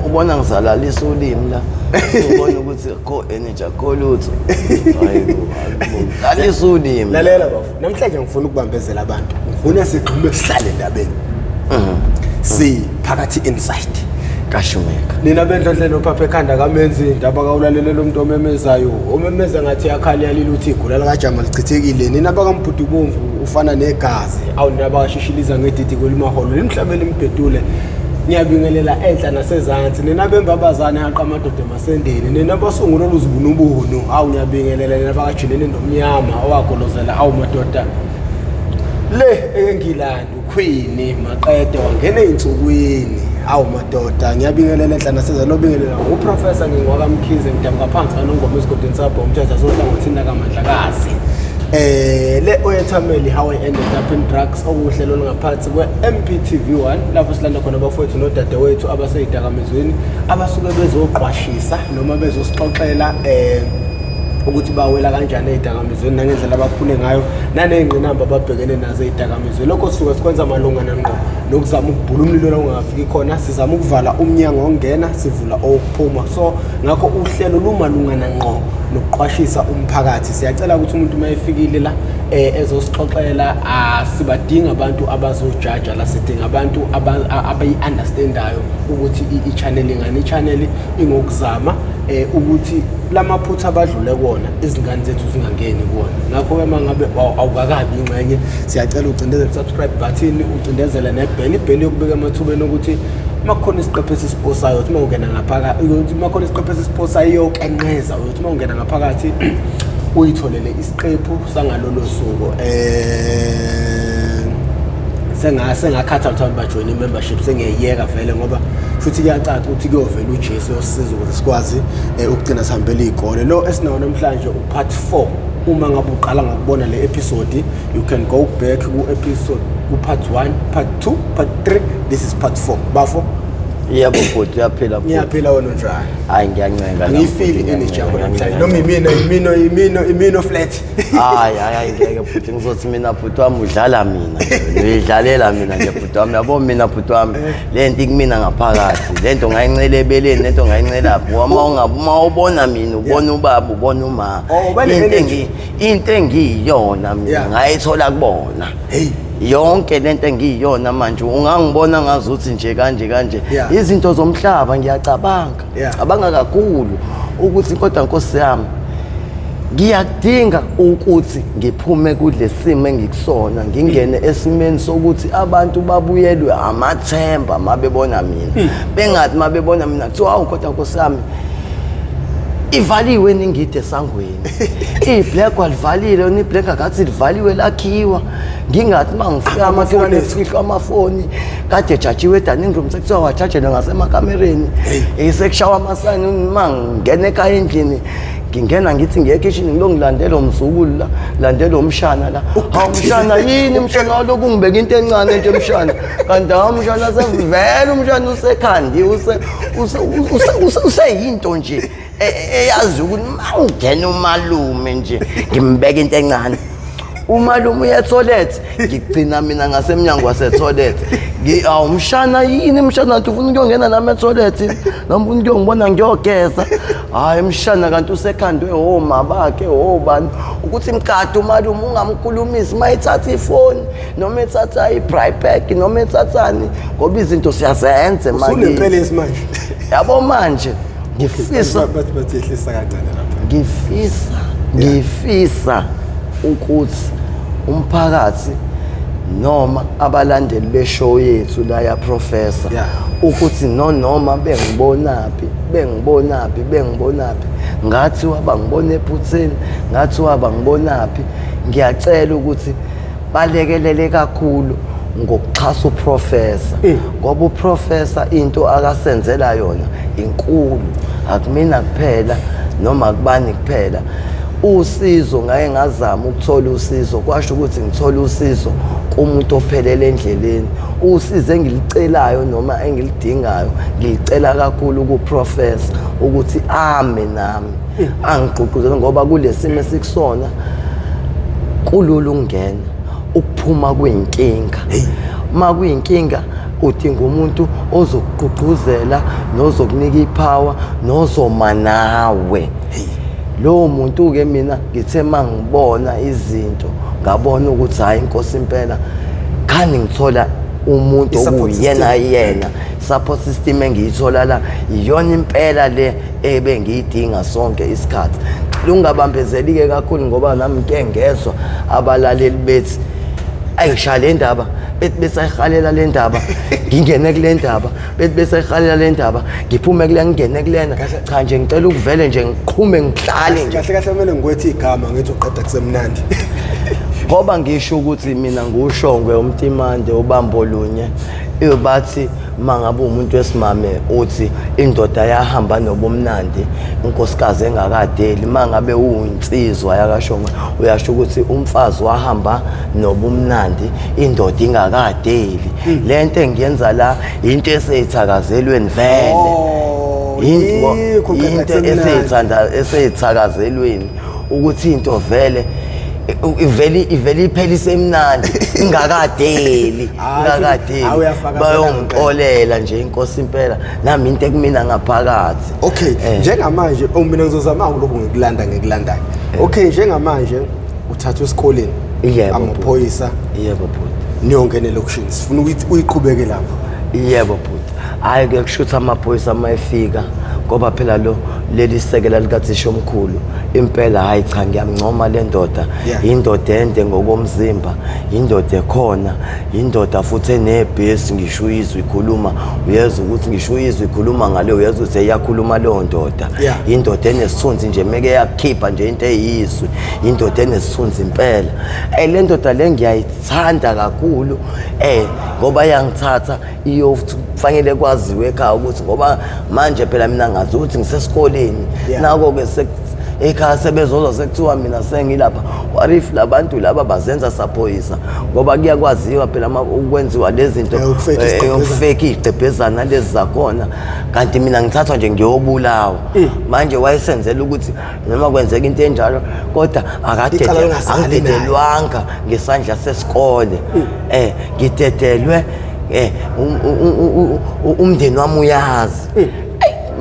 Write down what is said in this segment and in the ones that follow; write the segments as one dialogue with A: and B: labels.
A: ubona ngizalalisa ulimi la ubona ukuthi kho energy akho lutho hayibo lalisa ulimi
B: lalela bafu namhlanje ngifuna ukubambezela abantu ngifuna sigxume sihlale endabeni si phakathi inside
A: kashumeka
B: nina bendlondlelo phapha ekhanda kamenzi indaba kawulalela umuntu omemezayo omemeza ngathi yakhala yalila uthi igula lakajama lichithekile nina bakambudu bomvu ufana negazi awu nina bakashishiliza ngedidi kwelimaholo limhlabele impedule ngiyabingelela enhla nasezantsi nina bembabazane haqa amadoda emasendeni nina basungula oluzibunubuno awu ngiyabingelela nina bakajinene nomnyama owagolozela awu madoda le engilanda uQueen maqede wangena einsukwini awu madoda ngiyabingelela enhla nasezantsi lobingelela uprofessor ngingwakamkhize ngidamba phansi kanongoma esigodini sapho umthetho sohlangothini kaMandlakazi le oyethameli how I ended up in drugs okuhlelo ngaphansi kwe-Mp TV1 lapho silanda khona abafowethu nodade wethu abaseyidakamizweni abasuke bezoqwashisa noma bezosixoxela ukuthi bawela kanjani ezidakamizweni nangendlela abaphule ngayo naney'ngqinamba ababhekene nazo ezidakamizweni lokho sisuke sikwenza malungana ngqo nokuzama ukubhula umlilo la ungafiki khona sizama ukuvala umnyango ongena sivula okuphuma so ngakho uhlelo lumalungana ngqo nokuqwashisa umphakathi siyacela ukuthi umuntu mayefikile la ezosixoxela sibadinga abantu abazojaja la sidinga abantu abayi-understandayo ukuthi i-channel ingani i-channel ingokuzama ukuthi lamaphutha abadlule kuona izingane zethu zingangeni kuona ngakho uma ngabe awukakabi ingxenye siyacela ucindezele subscribe button ucindezele nebell ibell yokubeka emathubeni ukuthi makukhona isiqephu esisiposayo uthi mawungena ngaphakathi ukuthi makukhona isiqephu esisiposayo kenqeza uthi mawungena ngaphakathi uyitholele isiqephu sangalolo suku sengakhatha ukuthi bajoin i-membership sengiyayeka vele ngoba futhi kuyacaca ukuthi kuyovela uJesu yosiza ukuthi sikwazi ukugcina sihambele izikole lo esinawo namhlanje upart 4 uma ngabe uqala ngokubona le episode you can go back ku episode ku part 1 part 2 part 3 this is part 4 bafo
A: yebo futhi uyaphila futhi
B: ngiyaphila wena njani
A: hayi ngiyancenga
B: ngifeel energy yakho namhlanje noma imino flat
A: hayi ngeke futhi ngizothi mina bhuti wami udlala mina uyidlalela mina nje bhuti wami yabo mina bhuti wami lento ikumina ngaphakathi lento ngayincela ebeleni lento ngayincela uma ubona mina ubona ubaba ubona uma into engiyona mina ngayithola kubona hey yonke lento engiyona manje ungangibona ngazuthi nje kanje izinto zomhlaba ngiyacabanga cabanga kakhulu ukuthi kodwa Nkosi yami ngiyadinga ukuthi ngiphume kule simo engikusona ngingene esimeni sokuthi abantu babuyelwe amathemba mabebona mina bengathi mabebona mina kuthiwa hawu kodwa Nkosi yami ivaliwe ningide sangweni iblack walivalile niblack akathi livaliwe lakhiwa ngingathi mangifika amakhamera esifihlo amafoni kade jajiwe dining room sekuthiwa wajajela ngasemakamereni sekushawa amasayini mangene ekhaya endlini ngingena ngithi ngiye kitchen ngilongilandela umzukulu la landela umshana la hawu umshana yini umshana lokhu ngibeka into encane nje umshana kanti umshana sevele umshana usekhandi useyinto nje eyazi ukuthi mangena umalume nje ngimbeka into encane umalume uya toilet ngigcina mina ngasemnyango wase toilet umshana yini umshana kanti ufuna ukuyongena nami e-toilet noma ufuna ukuyongibona ngiyogeza hayi umshana kanti usekhandwe oma bakhe obani ukuthi mkade umalume ungamkhulumisi mayithatha ifoni noma ethatha i-bribe bag noma ethathani ngoba izinto siyazenze manje
B: usunempela esimanje
A: yabo manje ngifisa
B: batyehlisa kancane lapha
A: ngifisa ukuthi umphakathi noma abalandeli beshow yethu la ya professor ukuthi noma bengibonaphi ngathi wabangibona ephutheni ngathi wabangibonaphi ngiyacela ukuthi balekelele kakhulu ngokuxhasa uprofessor ngoba uprofessor into akasenzela yona inkulu akumina kuphela noma kubani kuphela usizo ngaye ngazama ukuthola usizo kwasho ukuthi ngithola usizo kumuntu ophelele endleleni usizo engilicelayo noma engilidingayo ngilicela kakhulu kuprofessor ukuthi ame nami angigqugquzele ngoba kulesimo esikusona kulolu ngena ukuphuma kwinkinga makuyinkinga udinga umuntu ozokugqugquzela nozokunika ipower nozoma nawe. Lo muntu ke mina ngithe mangibona izinto ngabona ukuthi hayi inkosi impela khani ngithola umuntu okuyena support system engiyithola la iyona impela le ebengiyidinga sonke isikhathi. Lungabambezeli ke kakhulu ngoba nami ngeke ngezwe abalaleli bethi ayishaya le ndaba bethi besayihalela le ndaba ngingene kule ndaba bethi besayihalela le ndaba ngiphume kule ngingene kulena. Cha nje ngicela ukuvele nje ngiqhume ngihlale nje
B: kahle kumele ngikwethi igama ngithi uqeda kusemnandi
A: ngoba ngisho ukuthi mina ngushongwe umtimande ubambo lunye bathi mangabe umuntu wesimame uthi indoda yahamba nobumnandi unkosikazi engakadeli mangabe uyinsizwa yakashongwe uyasho ukuthi umfazi wahamba nobumnandi indoda ingakadeli. Lento engiyenza la into eseyithakazelweni vele into eseyithakazelweni ukuthi into vele iveli ipheli semnandi ingakadeli bayongixolela nje inkosi impela nami into ekumina ngaphakathi.
B: Okay, njengamanje mina ngizozama lokho ngikulandayo. Okay, njengamanje uthatha esikoleni amaphoyisa.
A: Yebo bhuti.
B: Niyongena elokushini sifuna ukuthi uyiqhubeke lapho.
A: Yebo bhuti. Hayi ke kushutha amaphoyisa mayefika ngoba phela leli sekela likathisha omkhulu impela hayi cha ngiyamncoma le ndoda indoda ende ngokomzimba indoda ekhona indoda futhi enebhesi ngisho izwi ikhuluma uyezwa ukuthi ngisho izwi ikhuluma ngale uyezwa ukuthi iyakhuluma leyo ndoda indoda enesithunzi nje meke yakhipha nje into eyizwi indoda enesithunzi impela le ndoda le ngiyayithanda kakhulu ngoba yangithatha kufanele kwaziwe ekhaya ukuthi ngoba manje phela mina ngazi ukuthi ngisesikoleni nako ke ekhaya sebezoza sekuthiwa mina sengilapha warif labantu laba bazenza saphoyisa ngoba kuyakwaziwa phela ukwenziwa lezi zinto ukufake igcebhezana lezi zakhona kanti mina ngithathwa nje ngiyobulawa manje wayesenzela ukuthi noma kwenzeka into enjalo kodwa angidedelwanga ngesandla sesikole ngidedelwe umndeni wami uyazi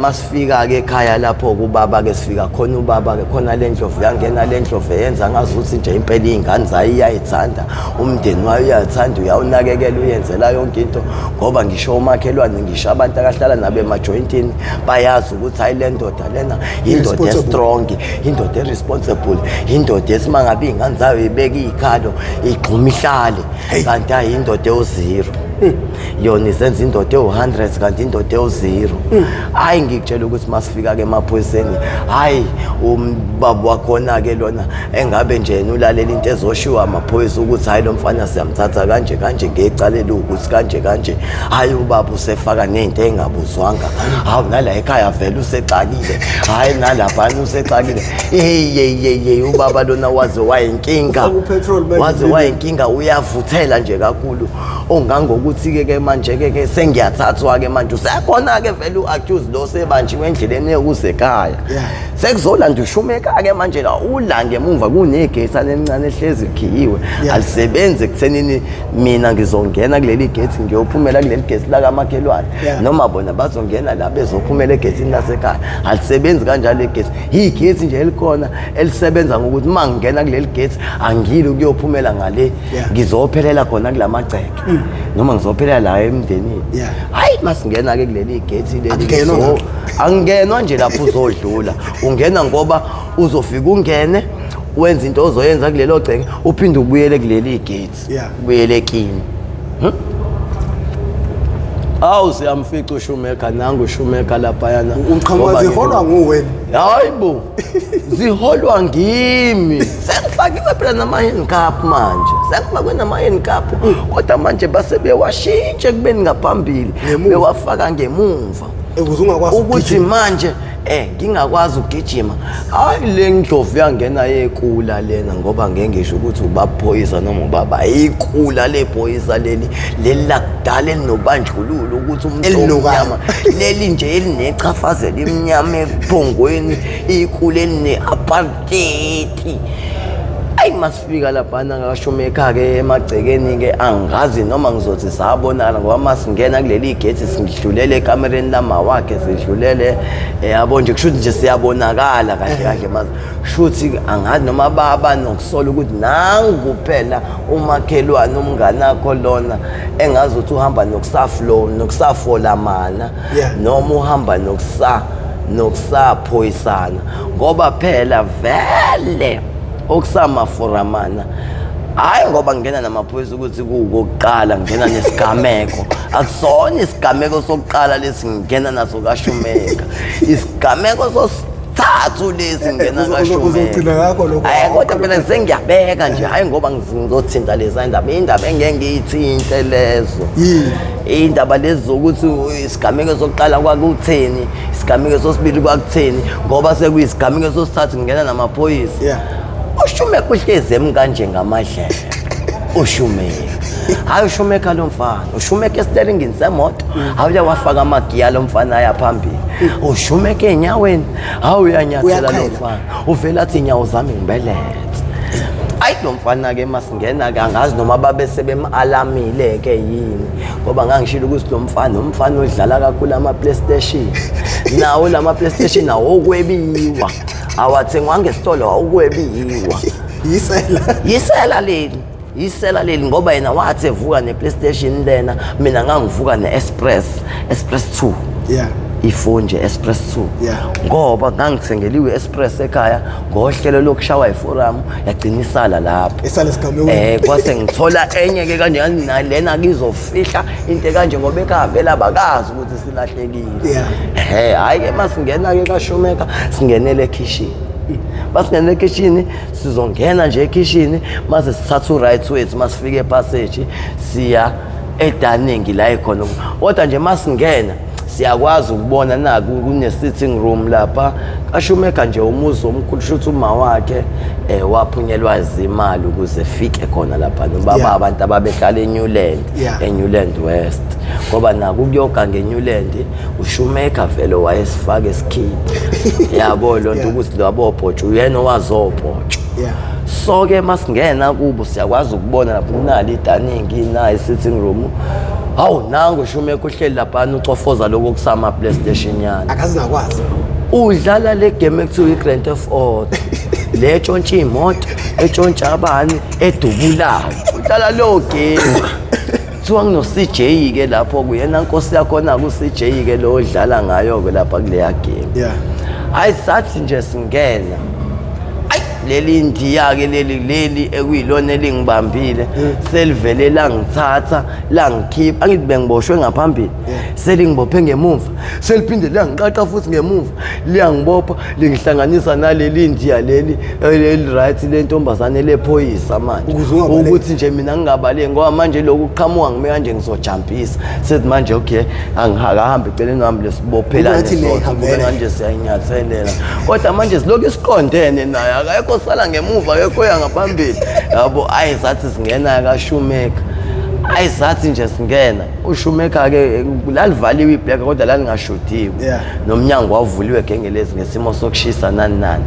A: masifika ke ekhaya lapho kubaba ke sifika khona ubaba ke khona le ndlovu yangena le ndlovu yenza ngazuthi nje impela izingane zayo iyayithanda umndeni wayo uyathanda uyawunakekela uyenzela yonke into ngoba ngisho umakhelwane ngisho abantu akahlala nabe emajointini bayazi ukuthi hayi le ndoda lena indoda strong indoda responsible indoda esimangabe izingane zayo ibeka izikhalo igxuma ihlale kanti hayi indoda ozero yona isenza indoda e100 kanti indoda e0 hayi ngikutshela ukuthi masifika ke emaphoyiseni hayi umbaba wakhona ke lona engabe nje ulalela into ezoshiwa amaphoyisa ukuthi hayi lo mfana siyamthatha kanje ngecalela ukuthi kanje hayi ubaba usefaka nezinto engabuzwanga hawu nala ekhaya vele usexakile hayi nalapha usexakile ubaba lona waze wayinkinga uyavuthela nje kakhulu ongangokuthi ke manje ke sengiyathathwa ke manje usekhona ke vele uaccuse lo sebanjiwe endleleni yokusekhaya sekuzolanda ushumeka ke manje la ulange emuva kunegate anencane ehlezi likhiyiwe alisebenze kuthenini mina ngizongena kuleli gate ngiyophumela kuleli gate la kamakhelwane noma bona bazongena la bezophumela egate lasekhaya alisebenzi kanjalo igate igate nje elikhona elisebenza ngokuthi mangingena kuleli gate angile ukuyophumela ngale ngizophelela khona kulamagceke noma ngizophelela la emndenini hayi masingena ke kuleli gate leli angenwa nje lapho uzodlula ungena ngoba uzofika ungene wenza into ozoyenza kulelo gceke uphinde ubuyele kuleli gate ubuyele kimi awu siyamfica ushumeka nangu ushumeka lapha yana
B: uqhamuka ziholwa nguwe
A: hayibo ziholwa ngimi sengifakiwe phela nama-handicap manje sengifakwe nama-handicap kodwa manje base bewashintshe kubeni ngaphambili bewafaka ngemumva ukuthi manje ngingakwazi ukugijima hayi le ndlovu yangena yekula lena ngoba ngeke ngisho ukuthi ubaphoyisa noma ubaba ikula lephoyisa leli lakudala elinobanjululo ukuthi umuntu omnyama leli nje elinechafazela imnyama ephongweni ikula eline apartheid ayi masifika laphana ngakashumeka ke emagcekeni ke angazi noma ngizothi sabonana ngoba masingena kuleli gate sidlulele ekamereni lama wakhe sidlulele yabo nje kushuthi nje siyabonakala kahle kahle mase shuthi angazi noma baba nokusola ukuthi nangu phela umakhelwane umngane akho lona engazothi uhamba nokusafola mana noma uhamba nokusaphoyisana ngoba phela vele okusamaforamana hayi ngoba ngena namaphoyisa ukuthi kuwokuqala ngena nesigameko akusona isigameko sokuqala lesi ngena naso kaShumeka isigameko sosithathu lesi ngena kaShumeka
B: uzogcina ngakho lokho
A: hayi kodwa phela sengiyabeka nje hayi ngoba ngizothinta leza indaba engeke ngiyithinte lezo indaba lezi zokuthi isigameko sokuqala kwakutheni isigameko sosibili kwakutheni ngoba sekuyisigameko sosithathu ngena namaphoyisa uShumeka uhlezi kanje ngamadlela uShumeka hayi uShumeka lo mfana uShumeka esiteringini semoto awuya wafaka amagiya lo mfana aya phambili uShumeka enyaweni hawu uyanyathela lo mfana uvela athi inyawo zami ngibelethe ayi lo mfana ke masingena ke angazi noma babe sebemalamile ke yini ngoba ngangishilo ukuthi lo mfana odlala kakhulu ama PlayStation nawo lama PlayStation nawo okwebiwa awathengwa ngesitolo awukwebiwa yisela leli ngoba yena wathi evuka nePlayStation lena mina ngangivuka neExpress 2 ifoni nje Express 2 ngoba ngangithengeliwe Express ekhaya ngohlelo lokushawa iforum yagcinisala lapho
B: esale sigamekweni
A: kwase ngithola enye ke kanje nalena kizofihla into kanje ngoba ekhavela bakazi ukuthi silahlekile hayi ke masingena ke kaShumeka singenele kitchen basingenele ekitchen sizongena nje ekitchen mase sithatha uright wethu masifike epassage siya edaningi la ikhona kodwa nje masingena siyakwazi ukubona naku kune sitting room lapha kaShumeka nje umuzi omkhulu shuthi uma wakhe waphunyelwa izimali ukuze fike khona lapha nobaba abantu ababehlala eNewland West ngoba naku kuyoga ngeNewland uShumeka vele wayesifaka esikhipha yabo lonto ukuthi lwabobhotsho uyena owazobhotsho so ke masingena kubo siyakwazi ukubona lapho kunali idaningi nayi sitting room hawu nangu uShumeka uhleli lapha ucofoza lokho kusama PlayStation yana
B: akazingakwazi
A: udlala le game ekuthiwa iGrand Theft Auto le tshontsha imoto etshontsha abani edubulayo udlala lo game kuthiwa ngino CJ ke lapho kuyena inkosi yakho na ku CJ ke lo odlala ngayo ke lapha kuleya game hayi sathi nje singena leli ndiya ke leli ekuyilona elingibambile selivele langithatha langikhipha angithi bengiboshwe ngaphambili selingibophe ngemuva seliphinde langiqaqa futhi ngemuva liyangibopha lingihlanganisa naleli ndiya leli right lentombazane lephoyisa manje ukuthi nje mina ngingabale ngoba manje lokhu qhamuka ngime kanje ngizojumpisa sethi manje okay angihamba eceleni wami lesibophelane manje siyanyathelela kodwa manje silokhu isiqondene naye akayikho sala ngemuva akekho yangaphambili yabo ayisathi singena kaShumeka ayisathi nje singena uShumeka ke lalivaliwe iblack kodwa lalingashodiwe nomnyango wavuliwe gengelezi ngesimo sokushisa nani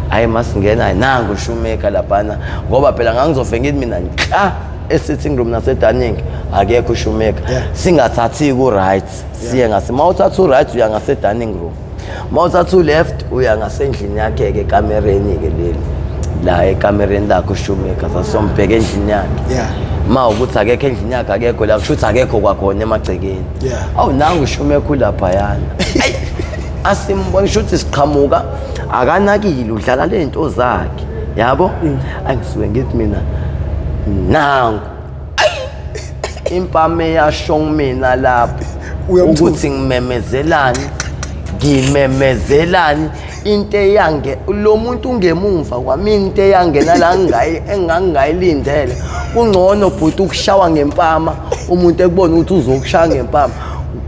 A: hayi masingena nangu uShumeka laphana ngoba phela ngangizofika ngithi mina nqa esitting room nasedaningi akekho uShumeka singathathi ku right siye ngasema uthatha u right uya ngasedaningi room mawuthatha left uya ngasendlini yakhe ke kamereni ke leli la ekamereni lakho uShumeka sasombheka endlini yakhe ma ukuthi akekho endlini yakhe akekho la kushuthi akekho kwakhona emagcekeni awu nangu uShumeka ulapha yana asimbona shuthi siqhamuka akanakile udlala lento zakhe yabo angisuke ngithi mina nangu impame yasho mina lapho ukuthi ngimemezelani into eyange lo muntu ungemuva kwami into eyangena la engangayilindele kungcono bhuti ukushawa ngempama umuntu ekubona ukuthi uzokushaya ngempama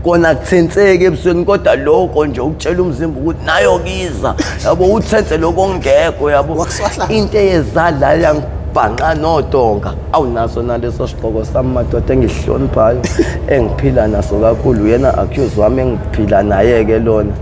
A: kona kuthenseke ebusweni kodwa lokho nje ukutshela umzimba ukuthi nayo kiza yabo uthense lokho ongekho yabo into eyezadla bhanqa notonga awunaso naleso sigqoko sami madoda engihloniphayo engiphila naso kakhulu yena accuse wami engiphila naye ke lona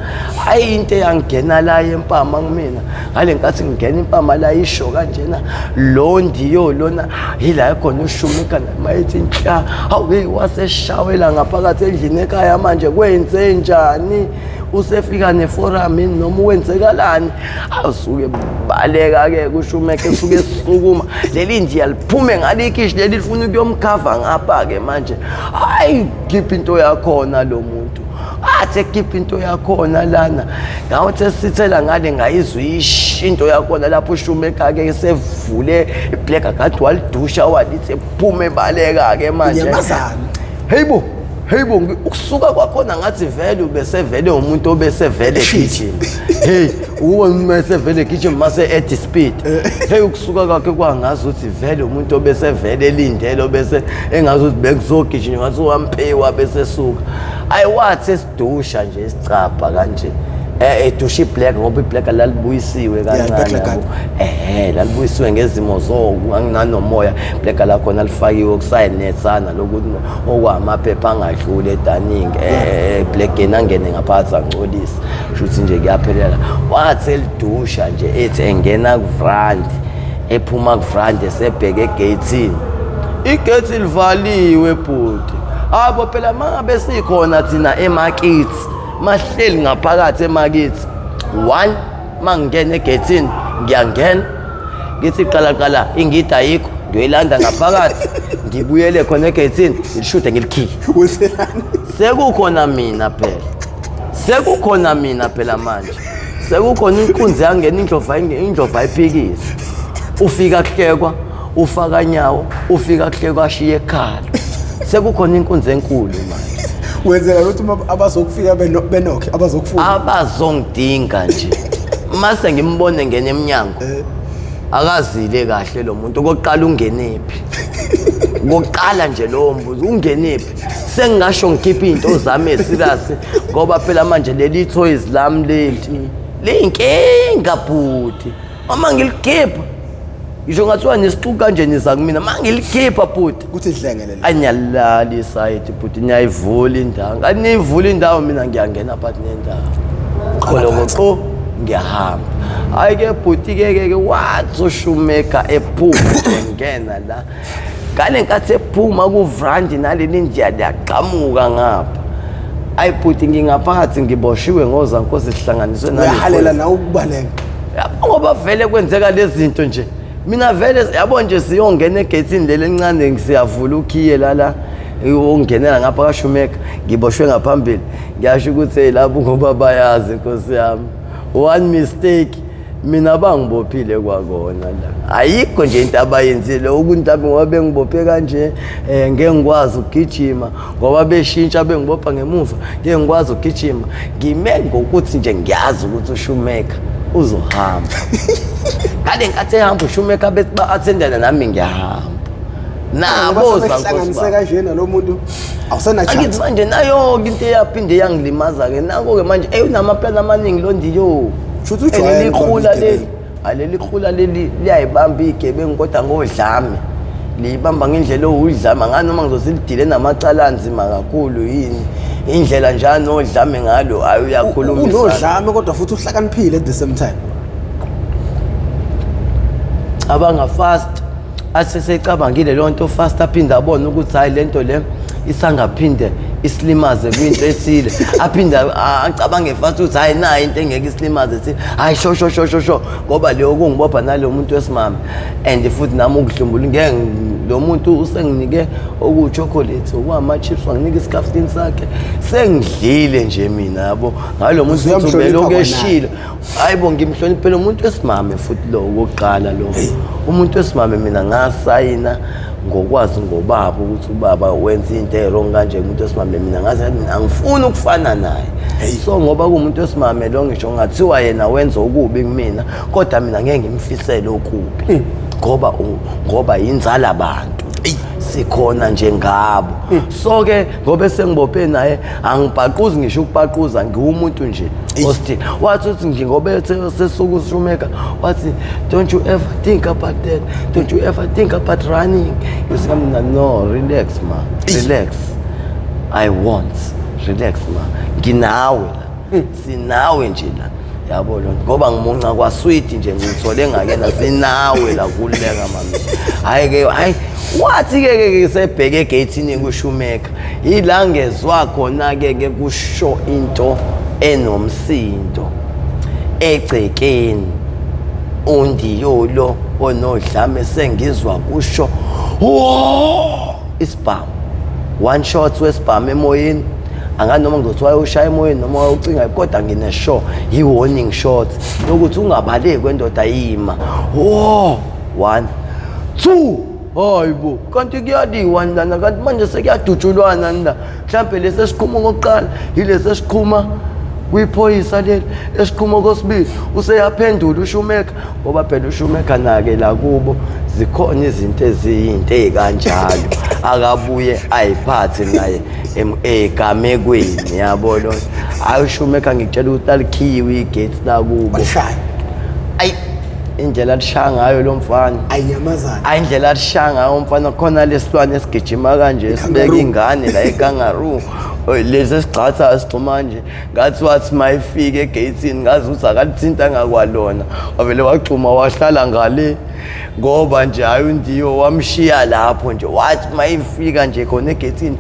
A: hayi into eyangena la empama kumina ngale nkathi ngingena impama la isho kanjena lo ndiyo lona yila khona ushumeka mayithi nhla awuke waseshawela ngaphakathi endlini ekhaya manje kwenze njani usefika neforum noma wenzekalani awusuke baleka ke kushumeke usuke sukuma leli ndiya liphume ngalikishi leli lifuna ukuyomkhava ngapha ke manje hayi khipha into yakhona lo muntu athe khipha into yakhona lana ngawuthi sithela ngale ngayizwa into yakhona lapho ushumeka ke sevule iblack akade walidusha walithi phume baleka ke manje Hey bo ukusuka kwakhona ngathi vele ubesevele umuntu obesevele kitchen hey ubona mesevele kitchen mase at speed hey ukusuka kwakhe kwangazi ukuthi vele umuntu obesevele elindele obese engazi ukuthi bekuzogijima ngathi uhampewa bese suka ayiwathi esidusha nje isicapha kanje edusha iblack ngoba iblack lalibuyisiwe kancane lalibuyisiwe ngezimo anginomoya black la khona lifakiwe kusayinetsana lokuthi okwamaphepha angadluli edaning black angene ngaphansi angcolisa shuthi nje kuyaphelela wathi elidusha nje ethi engena kufront ephuma kufront esebheke egatini igate livaliwe bhuti abo phela mangabe sikhona thina emarket mahleli ngaphakathi emakithi 1 mangena egetini ngiyangena ngithi qala ingida ayikho ngiyoyilanda ngaphakathi ngibuyele khona egetini ngishude ngilikhile sekukhona mina phela manje sekukhona inkunzi yangena indlova iphikisa ufika kuhlekwa ufaka nyawo ufika kuhlekwa ashiye ekhaya sekukhona inkunzi enkulu manje
B: wenzela ukuthi abazokufika benokhe
A: abazongidinga nje mase ngimbone ngene eminyango akazile kahle lo muntu okoqala ungenephi ngoqala nje lo mbuzo ungenephi sengingasho ngikhipha into zami eserious ngoba phela manje leli toys lami leli linkinga bhuti uma ngilikhipha ngisho ngathiwa nesixuku kanje niza kumina mangilikhipha bhuti
B: kuthi idlengelele
A: anyalala isayidi bhuti niyayivula indawo nganivula indawo mina ngiyangena phakathi nendawo kholo ngiyahamba hayi ke bhuti ke wathi ushumeka ephuma ngena la ngale nkathi ephuma kuvrandi naleli ndiya liyaqhamuka ngapha hayi bhuti ngingaphakathi ngiboshiwe ngozankosi sihlanganiswe nalo
B: uyahalela na ukubaleka
A: ngoba vele kwenzeka lezi zinto nje mina vele yabo nje siyongena egatini leli encane ngisiyavula ukhiye la ungenela ngapha kaShumeka ngiboshwe ngaphambili ngiyasho ukuthi lapho ngoba bayazi inkosi yami one mistake mina bangibophile kwakona la ayikho nje into abayenzile ukuntabi ngoba bengibophe kanje ngeke ngikwazi ukugijima ngoba beshintsha bengibopha ngemuva ngeke ngikwazi ukugijima ngime ngokuthi nje ngiyazi ukuthi uShumeka uzohamba kade nkathi ehamba uShumeka bethi ba-attendana nami ngiyahamba nabo
B: zangihlanganise kanjena lo muntu awusenachance
A: angithi manje nayo into eyaphinde yangilimaza-ke nako-ke manje unamaplani amaningi lo ndiyo
B: shuthi ujwayele
A: leli khula leli liyayibamba igebengu kodwa ngodlame liyibamba ngendlela owudlame ngani noma ngizosilidile namacala anzima kakhulu yini indlela njani odlame ngalo ayi uyakhulumisa
B: unodlame kodwa futhi uhlakaniphile at the same time
A: abanga fast asesecabangile lo nto fast aphinda abone ukuthi hayi lento le isangaphinde isilimaze kwinto ethile aphinda acabange fast ukuthi hayi nayi into engeke isilimaze ethi hayi sho ngoba leyo kungibopha nalo muntu wesimama and futhi nami ukudlumbula ngeke lo muntu usenginike okuchocolate okwama chips wanginika iskaftin sakhe sengidlile nje mina yabo ngalo muntu uthi ubeloko eshila hayibo ngimhloniphe lo muntu wesimama futhi lo oqala lo umuntu wesimama mina ngasayina ngokwazi ngobaba ukuthi ubaba wenza into errong kanje umuntu wesimame mina ngathi angifuni ukufana naye so ngoba kuumuntu wesimame lo ngisho ngathiwa yena wenza okubi kumina kodwa mina ngeke ngimfisele okubi ngoba inzala abantu sikhona njengabo. So ke ngobe sengibophe naye angibhaquzi ngisho ukubhaquza ngiwumuntu nje osti wathi uthi nje ngobe sesuku Shoemaker wathi don't you ever think about that, don't you ever think about running. You say no, relax ma, relax, I won't, relax ma, nginawe la, sinawe nje la. Yabo lo ngoba ngimunca kwa sweet nje ngithole ngakena sinawe la kuleka mami. Hayi ke hayi wathi ke sebheke egate ku Shoemaker ilangezwa khona ke kusho into enomsindo egcekeni undiyolo onodlame sengizwa kusho isibhamu one shot wesibhamu emoyeni anganoma ngizothiwa ushaya emoyeni noma ucinga kodwa ngine show i warning shot lokuthi ungabaleki kwendoda yima 1 2 hayibo kanti kuyadiwa ndana kanti manje sekuyadutshulwana nda mhlambe lesesiqhuma ngokuqala yilesesiqhuma kuyiphoyisa leli esiqhuma kosibili useyaphendula uShoemaker ngoba phela uShoemaker nake la kubo zikhona izinto ezikanjalo akabuye ayiphathe naye egamekweni yabona hayi uShoemaker ngikutshela ukuthi alikhiwe igate la kubo ayi indlela alishaya ngayo lo mfana
B: ayinyamazana
A: ayi indlela alishaya ngayo umfana khona lesilwane esigijima kanje sibeka ingane la ekangaroo lezi sigqatha sixhuma nje ngathi wathi mayifike egate ngazi ukuthi akalithinta ngakwalona wavele waxhuma wahlala ngale ngoba nje hayi undiyo wamshiya lapho nje wathi mayifika nje khona egate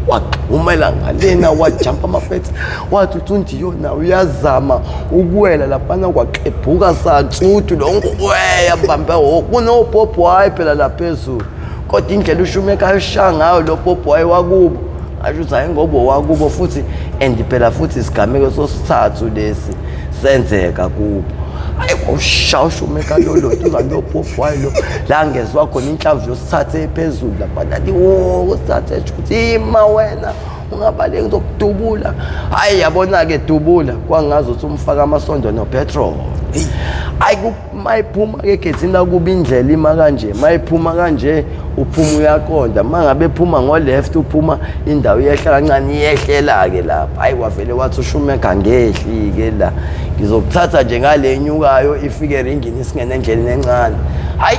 A: waxhumela ngalena wajumpa amafethu wathi undiyo na uyazama ukuwela laphana kwaqebhuka satsuthu lo ngweya bambe kunopopho hayi phela laphezulu kodwa indlela uShoemaker ayishaya ngayo lo popho hayi wakubo asho hayi ngoba wakubo futhi and phela futhi isigameko sosithathu lesi senzeka kubo hayi ushawu uShoemaker lo uzalo popho hayi lo la ngezwe khona inhlamvu yosithathe ephezulu lapha nathi usithathe ukuthi ima wena ungabaleki zokudubula hayi yabona ke dubula kwangazi ukuthi umfaka amasondo nopetrol hayi mayiphuma ke egethini la kuba indlela ima kanje mayiphuma kanje uphuma uyaqonda mangabe ephuma ngo left uphuma indawo yehla kancane yehlela ke lapha hayi wavele wathi uShoemaker ngehli ke la ngizokuthatha nje ngale nyukayo ifike eringini isingene endleleni encane hayi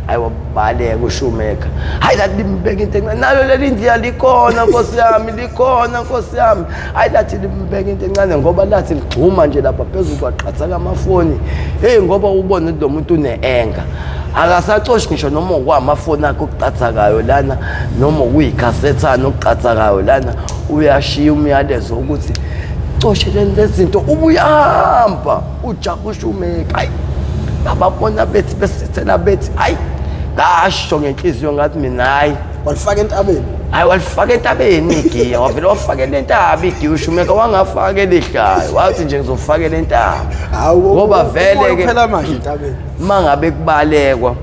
A: ayiwabaleka uShoemaker hayi lathi limbeka into encane nalo leli ndiya likhona Nkosi yami likhona Nkosi yami hayi lathi limbeka into encane ngoba lathi ligxuma nje lapha phezulu kwaqhatha kamafoni hey ngoba ubone lo muntu une-enga akasacoshi ngisho noma kwamafoni akho okuqhathakayo lana noma kuyikhasetha okuqhathakayo lana uyashiya umyalezo ukuthi coshe lezi zinto ubuyahamba ujaha uShoemaker hayi ababona bethi besithela bethi hayi ngasho ngenhliziyo ngathi mina hayi
B: walifaka entabeni
A: hayi walifaka entabeni igiya wavele wafakela entaba igiya uShoemaker wangafakela ihlayo wathi nje ngizofakela entaba ngoba vele ke
B: phela manje entabeni
A: mangabe kubalekwa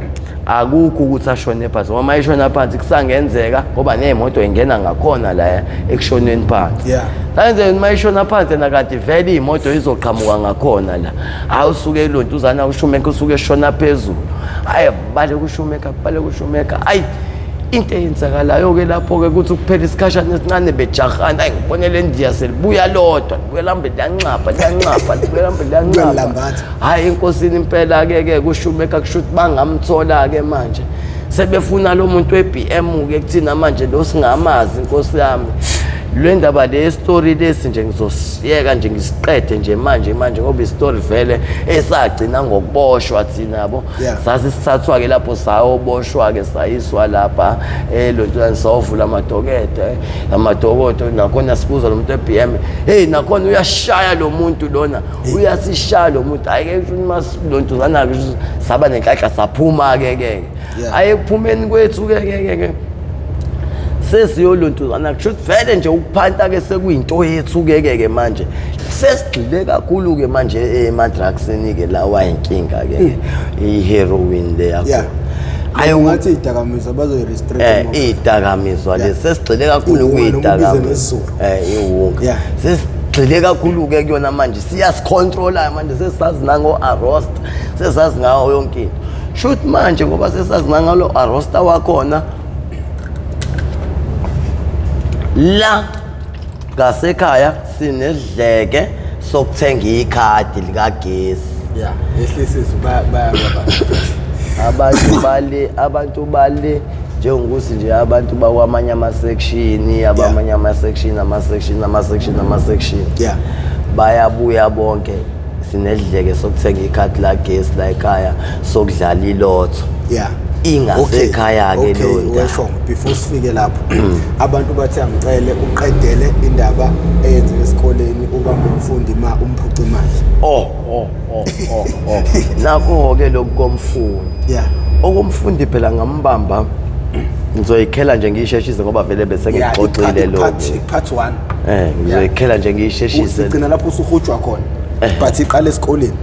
A: akukho ukuthi ashone phansi ngoba mayishona phansi kusangenzeka ngoba nemoto ingena ngakhona la ekushoneni phansi Kanze mayishona phansi nakade vele imoto izoqhamuka ngakhona la awusuke elontuzana uShoemaker usuke eshona phezulu hayi bale kuShoemaker hayi into eyenzakalayo ke lapho ke ukuthi kuphela isikhashana esincane bejahana hayi ngibonele ndiya selibuya lodwa kuyelambe lanxapha hayi inkosini impela ke kuShoemaker kushuthi bangamthola ke manje sebefuna lo muntu weBM ke kuthina manje lo singamazi inkosi yami le ndaba le story lesi nje ngizosiyeka nje ngisiqede nje manje ngoba istory vele esagcina ngokuboshwa thina yabo sasisithathwa ke lapho sayoboshwa ke sayiswa lapha elontwana sawuvula amadokodo nakhona sibuza lo muntu weBM hey nakhona uyashaya lo muntu lona uyasishaya lo muntu ayike masilontuzana ke saba nenhlahla saphuma ke ayekuphumeni kwethu ke sesiyolontuzana kusho vele nje ukuphanta ke sekuyinto yethu ke manje sesigxile kakhulu ke manje ema-drugsini ke lawa inkinga ke i-heroin le yakho
B: ayongathi idakamizwa bazoyi-restrict
A: idakamizwa le sesigxile kakhulu kuyidakamizwa iwonga sesigxile kakhulu ke kuyona manje siyasicontrola manje sesazi nango-arrest sesazi ngawo yonke into shoot manje ngoba sesazi nangalo arresta wakhona la ngasekhaya sinesidleke sokuthenga ikhadi likagesi.
B: Yeah, ehlisizo
A: abantu bale njengokuthi nje abantu bakwamanye ama-section abamanye ama-section
B: yeah
A: bayabuya bonke sinedleke sokuthenga ikhadi lagesi la ekhaya sokudlala ilotho.
B: yeah
A: ingasekhaya ke lo
B: nto before sifike lapho abantu bathi angicele uqedele indaba eyenzeka esikoleni ubambe umfundi umphuca imali.
A: Nakho ke lokomfundi
B: yeah
A: okumfundi phela ngambamba ngizoyikhela nje ngiyisheshise ngoba vele bese ngixoxile lo
B: part 1
A: ngizoyikhela nje ngiyisheshise
B: sigcina lapho usuhujwa khona but iqala esikoleni.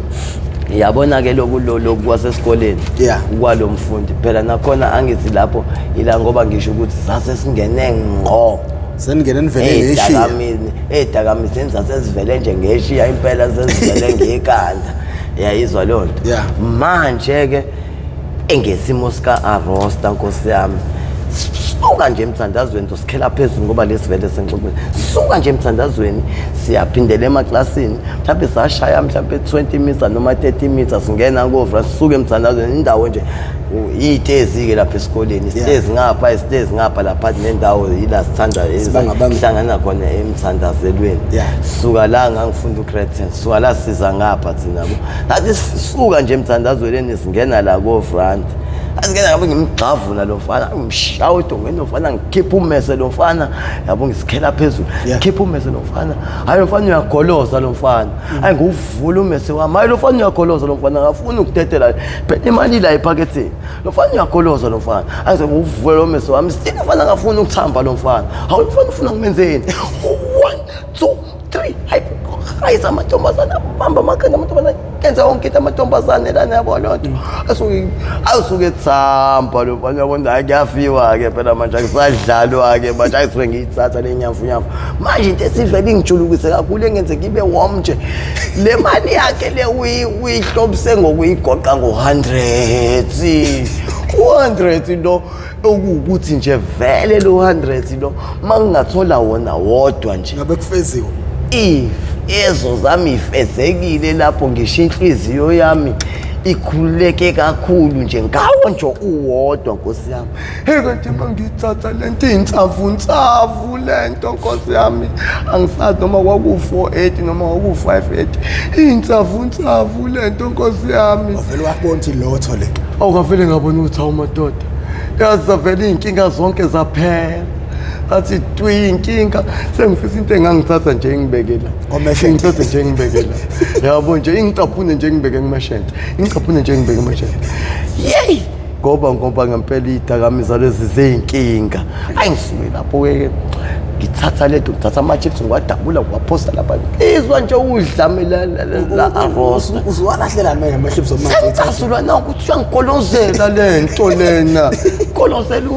A: Yabona ke lokhu kwasesikoleni kwalo mfundi phela nakhona angithi lapho ila ngoba ngisho ukuthi sase singene ngqo
B: seningene nivele ngeshiya
A: edakamizeni sasesivele nje ngeshiya impela sesivele ngekhanda yayizwa lo nto manje ke engesimo sika Arosta Nkosi yami suka nje emthandazweni sikhela phezulu ngoba lesivele sengixoxile suka nje emthandazweni siyaphindela emaklasini mhlawumbe sashaya mhlawumbe 20 meters noma 30 meters singena ngovra sisuke emthandazweni indawo nje itezi ke lapha esikoleni stairs ngapha lapha nendawo ila sithanda esihlangana khona emthandazelweni suka la ngangifunda uCretan suka la siza ngapha thina nathi suka nje emthandazweni singena la govra asingena ngabe ngimgxavula lo mfana ngimshawudo ngene mfana ngikhipha umese lo mfana yabo ngisikhela phezulu ngikhipha umese lo mfana hayi lo mfana uyagoloza lo mfana hayi nguvula umese wami hayi lo mfana uyagoloza lo mfana ngafuna ukutetela phela imali la ephaketheni lo mfana uyagoloza lo mfana ayize nguvula lo mese wami sithina mfana ngafuna ukuthamba lo mfana hayi lo mfana ufuna ngimenzeni 1 2 3 hayi amantombazana bamba amakhanda amantombazana kenza wonke amantombazane lana yabo lonto asuke tsamba lo mfana yabona akuyafiwa ke phela manje akusadlalwa ke manje ayisuke ngiyithatha lenyamfu manje into esivele ingijulukise kakhulu engenze ngibe warm nje le mali yakhe le uyihlobise ngokuyigoqa ngo100 lo okuthi nje vele lo 100 lo mangingathola wona wodwa nje
B: ngabe kufeziwe
A: ezo zami ifezekile lapho ngisho inhliziyo yami ikhululeke kakhulu nje ngawo nje uwodwa Nkosi yami kanti mangithatha lento insavu lento Nkosi yami angisazi noma kwaku480 noma kwaku580 insavu lento Nkosi yami
B: vele wabona ilotho le
A: awukavele ngabona ukuthi awumadoda yazavele inkinga zonke zaphela athi inkinga sengifisa into engangithatha nje ngibekela ngithatha nje ngibekela yabo nje ingicaphune nje ngibeke ngimashente yey ngoba ngempela idakamizwa lezi zeinkinga ayingisuke lapho ke ngithatha letho ngithatha ama-chips ngiwadabula ngiwaphosta lapha izwa nje udlamela la Arosta
B: uzwalahlela manje ama-chips
A: sengicasulwa na ukuthi uyangigolozela lento lena golozela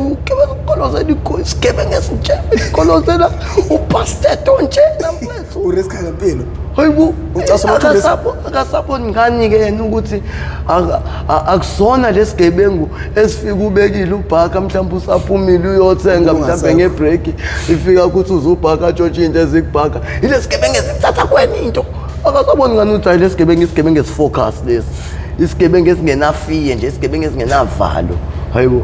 A: isigebengu esinje golozela upasteto nje namfethu
B: uriska ngempilo
A: hayibo akasaboni ngani ke yena ukuthi akusona lesigebengu esifika ubekile ubhaka mhlawumbe usaphumile uyothenga mhlawumbe ngebreak ifika ukuthi uzubhaka atshontshe into ezikubhaka ilesigebengu esithatha kweni into akasaboni ngani ukuthi lesigebengu esifocus lesi isigebengu esingenafiye nje isigebengu esingenavalo hayibo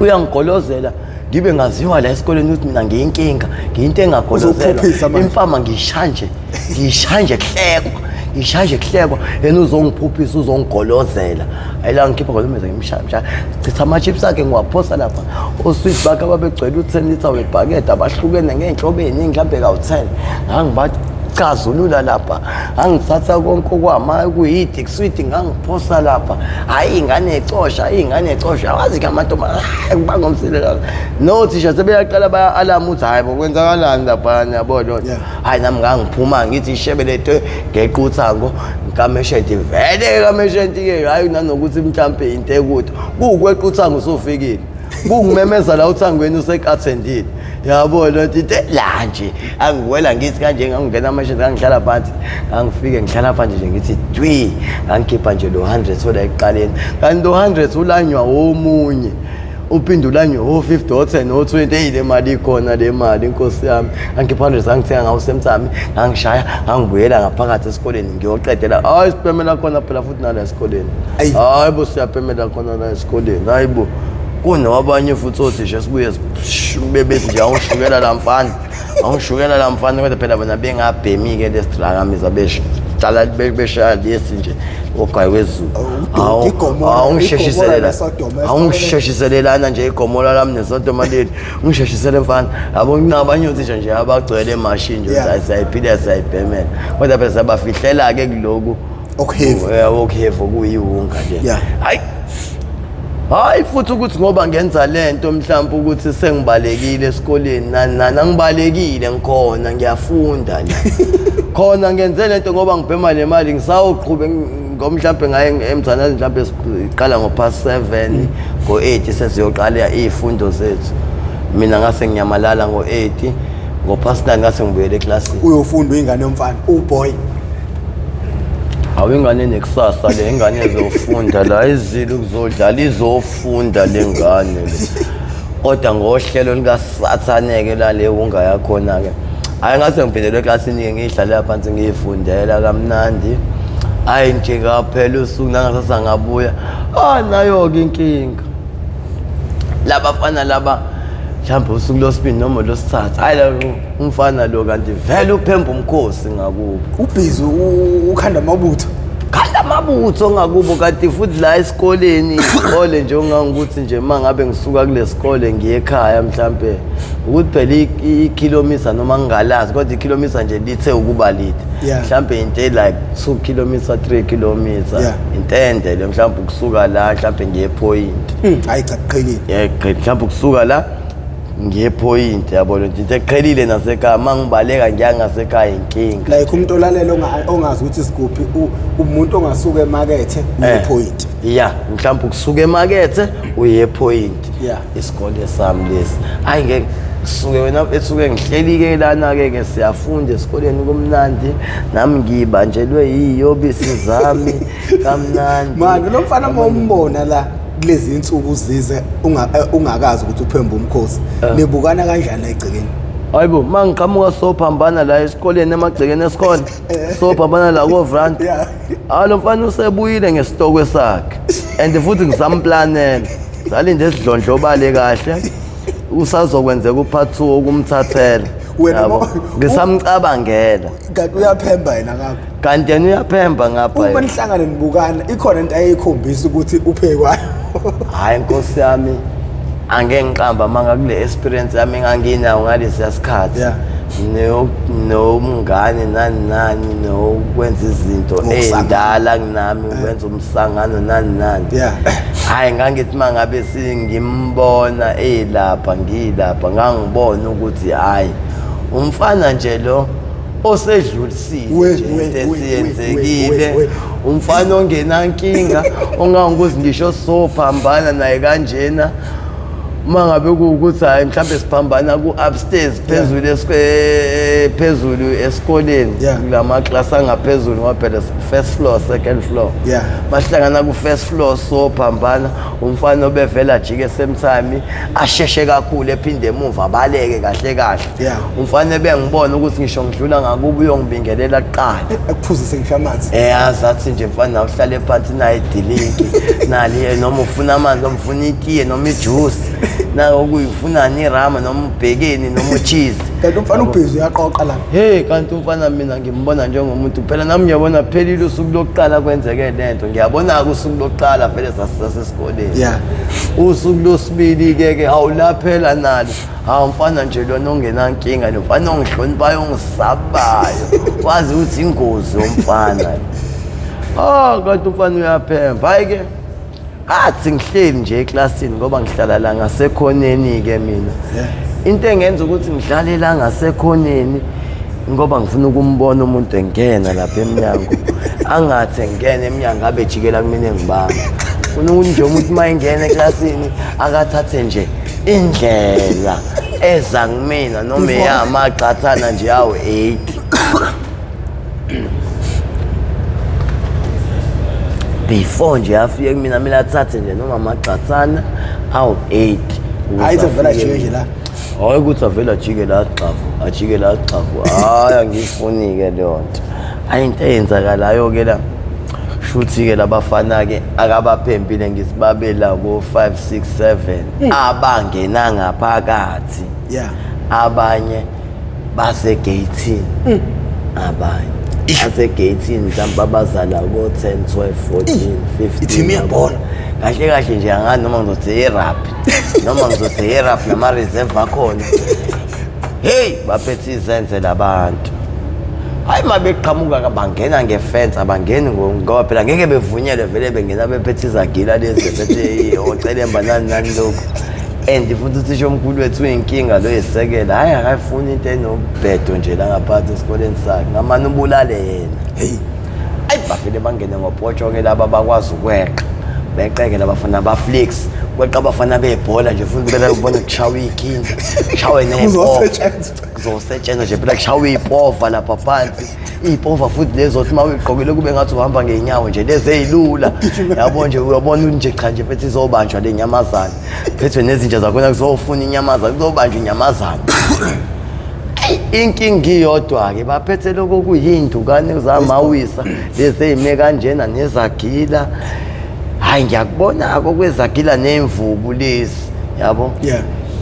A: uyangigolozela ngibe ngaziwa la esikoleni ukuthi mina ngiyinkinga ngiyinto engagolozela impama ngishanje kuhlekwa yena uzongiphuphisa uzongigolozela ayila ngikhipha ngolumeze ngimshaya chitha ama-chips akhe ngiwaphosa lapha osweet bakhe ababegcwele u10 liter webhakede abahlukene ngey'nhlobo ey'ningi mhlawumbe kawu-10 ngangibacazulula lapha ngangithatha konke kuyi-dick sweet ngangiphosa lapha hhayi ingane ecosha awazi-ke amantombazane bangomsilela nothisha sebeyaqala baya-alama ukuthi hhayi bokwenzakalani laphana yabona hhayi nami ngangiphuma ngithi ishebelete ngequthango kameshenti vele kameshenti-ke hhayi nanokuthi mhlawumbe into ekude kuwukwequthango usufikile kungimemeza la uthangweni usek-attendile yabona ukuthi la nje angiwela ngithi kanje ngangingena amashini ngangihlala phansi ngangifike ngihlala phansi nje ngithi dwi ngangikhipha nje lo 100 sola ekuqaleni kanti lo 100 ulanywa omunye upindula nje 50 10 20 le mali ikhona le mali inkosi yami angiphande sangithenga ngawo semthami ngangishaya ngangibuyela ngaphakathi esikoleni ngiyoqedela hayi sipemela khona phela futhi nala esikoleni hayi bo siyapemela khona la esikoleni hayi bo kunabanye futhi othisha sibuye bebethi nje awushukela la mfana awushukela la mfana kodwa phela bona bengabhemi ke lesidrakamisa beshala beshaya lesi nje ogwayi wezulu awungisheshiselelana nje igomola lami nesodoma leli ngisheshisele mfana yabo kunabanye othisha nje abagcwele emashini nje sayiphila sayibhemela kodwa phela sabafihlela ke kuloku okuhevu kuyiwunga nje hayi futhi ukuthi ngoba ngenza lento mhlawumbe ukuthi sengibalekile esikoleni nangibalekile ngikhona ngiyafunda nje khona ngenze lento ngoba ngibhema le mali ngisawuqhube ngomhlawumbe ngaye emthanazi mhlawumbe siqala ngo-7 ngo-8 sesiyoqala izifundo zethu mina ngase ngiyamalala ngo-8 ngo-9 ngase ngibuyele eklasini
B: uyofunda ingane yomfana uboy
A: awengane nekusasa le ingane ezofunda la izilo ukuzodlala izofunda lengane le kodwa ngohlelo likaSathaneke la le unga yakhona ke hayi ngase ngiphelele eklasini ke ngidlalela phansi ngiyifundela kamnandi hayi nje kaphela usuku nangasasa ngabuya nayo ke inkinga labafana laba mhlawumbe usuku losibini noma losithathu hayi la umfana lo kanti vele uphemba umkhosi ngakubo
B: ubhizi ukhanda amabutho
A: ngakubo kanti futhi la esikoleni isikole nje ongangikuthi nje mangabe ngisuka kule sikole ngiye ekhaya mhlawumbe ukuthi phela ikilometer noma ngingalazi kodwa ikilometer nje lithe ukuba lide mhlawumbe into like 2 kilometer 3 kilometer intende le mhlawumbe ukusuka la mhlawumbe ngiye point
B: hayi cha kuqhelile
A: mhlawumbe ukusuka la ngiyepoint yabona nje eqhelile nasekhaya mangibaleka ngiyangasekhaya inkinga
B: like umuntu olalela ongazi ukuthi isiguphi umuntu ongasuka emakethe uyepoint
A: mhlawumbe ukusuka emakethe uyepoint isikole sami lesi hayi ngeke suke wena ethuke ngihleli ke lana ke siyafunda esikoleni kumnandi nami ngibanjelwe yiyobisi zami kamnandi
B: manje lo mfana mombona la kulezi insuku uzize ungakazi ukuthi uphemba umkhosi nebukana kanjani egcekeni
A: hayibo mangiqhamuka sophambana la esikoleni emagcekeni esikole sophambana la kovrant lo mfana usebuyile ngesitokwe sakhe and futhi ngisamplanela salinde sidlondlobale kahle usazokwenzeka uphathi ukumthathela yabo ngisamcabangela
B: kanti uyaphemba yena ngapha
A: kanti yena uyaphemba ngapha
B: uma nihlangane nibukana ikhona into ayikhombisa ukuthi uphekwayo
A: hayi nkosi yami angeke ngiqamba manga kule experience yami nganginayo ngalesi sikhathi nomngane nani nokwenza izinto endala kunami ukwenza umsangano nani hayi ngangithi mangabe singimbona lapha ngilapha ngangibona ukuthi hayi umfana nje lo osedlulisile nje esiyenzekile umfana ongenankinga ongangokuthi ngisho sophambana naye kanjena mangabe ukuthi hayi mhlambe siphambana ku-upstairs phezulu esikoleni kulama class angaphezulu ngoba phela first floor second floor bahlangana ku-first floor sophambana umfana obevela jike semthami asheshe kakhulu ephinde emuva abaleke kahle umfana ebengibona ukuthi ngisho ngidlula ngakubo uyongibingelela kuqala
B: ekuphuzise ngisho amanzi
A: azathi nje mfana uhlale phansi naye idilinki nali noma ufuna amanzi noma ufuna itiye noma ijuice nayo ukuyifunani irama noma ubhekeni noma ucheese
B: kanti umfana ubhizi uyaqoqa la
A: kanti umfana mina ngimbona njengomuntu phela nami ngiyabona phelile usuku lokuqala kwenzeke lento ngiyabona usuku lokuqala vele sasesikoleni usuku losibili ke awulaphela nalo umfana nje lona ongenankinga nomfana ongihloniphayo ongisabayo wazi ukuthi ingozi yomfana kanti umfana uyaphemba hayi ke athi ngihleli nje eklasini ngoba ngihlala la ngasekhoneni ke mina into engenza ukuthi ngihlale la ngasekhoneni ngoba ngifuna ukumbona umuntu engena lapha eminyango angathi ngene eminyango abejikela kumina ngibamba ufuna ukuthi nje umuntu mayingena eklasini akathathe nje indlela eza kumina noma eyamaqathana nje yawo 8 before nje afike mina athathe nje noma amagxathana awu 8
B: hayi zavela nje la
A: hayi ukuthi avela ajike la xavu hayi angifuni ke leyo nto ayinto eyenzakalayo ke la shuthi ke labafana ke akabaphempile ngisibabela ko 5 6 7 abangena ngaphakathi abanye base gate abanye gate mhlawumbe abazala ko 10 12 14 15
B: ithimi yabona
A: kahle nje angani noma ngizothi i-rap nama reserve akhona hey baphethe izenze labantu hayi mabeqhamuka bangena ngefence abangeni ngoba phela ngeke bevunyelwe vele bengena bephethe izagila lezi bephethe ocelemba nani lokho and futhi uthisha omkhulu wethu uyinkinga lo yesekela hayi akafuni into enobhedo nje la ngaphansi esikoleni sakhe ngamani ubulale yena hey ayi bafile bangene ngopotsho ke laba bakwazi ukweqa beqeke labafana baflex kweqa abafana bebhola nje futhi bela ubona kushawa ikinga kushawe kuzosetshenzwa nje phela kushawa ipova lapha phansi ipova futhi lezo othi mawuyiqokile kube ngathi uhamba ngeenyawo nje lezi ezilula yabo nje uyabona nje cha nje futhi izobanjwa le nyamazana phethwe nezinja zakhona kuzofuna inyamazana kuzobanjwa inyamazana inkingi iyodwa ke baphethe lokho kuyindukane zamawisa lezi ezime kanjena nezagila hayi ngiyakubona kokwezagila nemvubu lezi yabo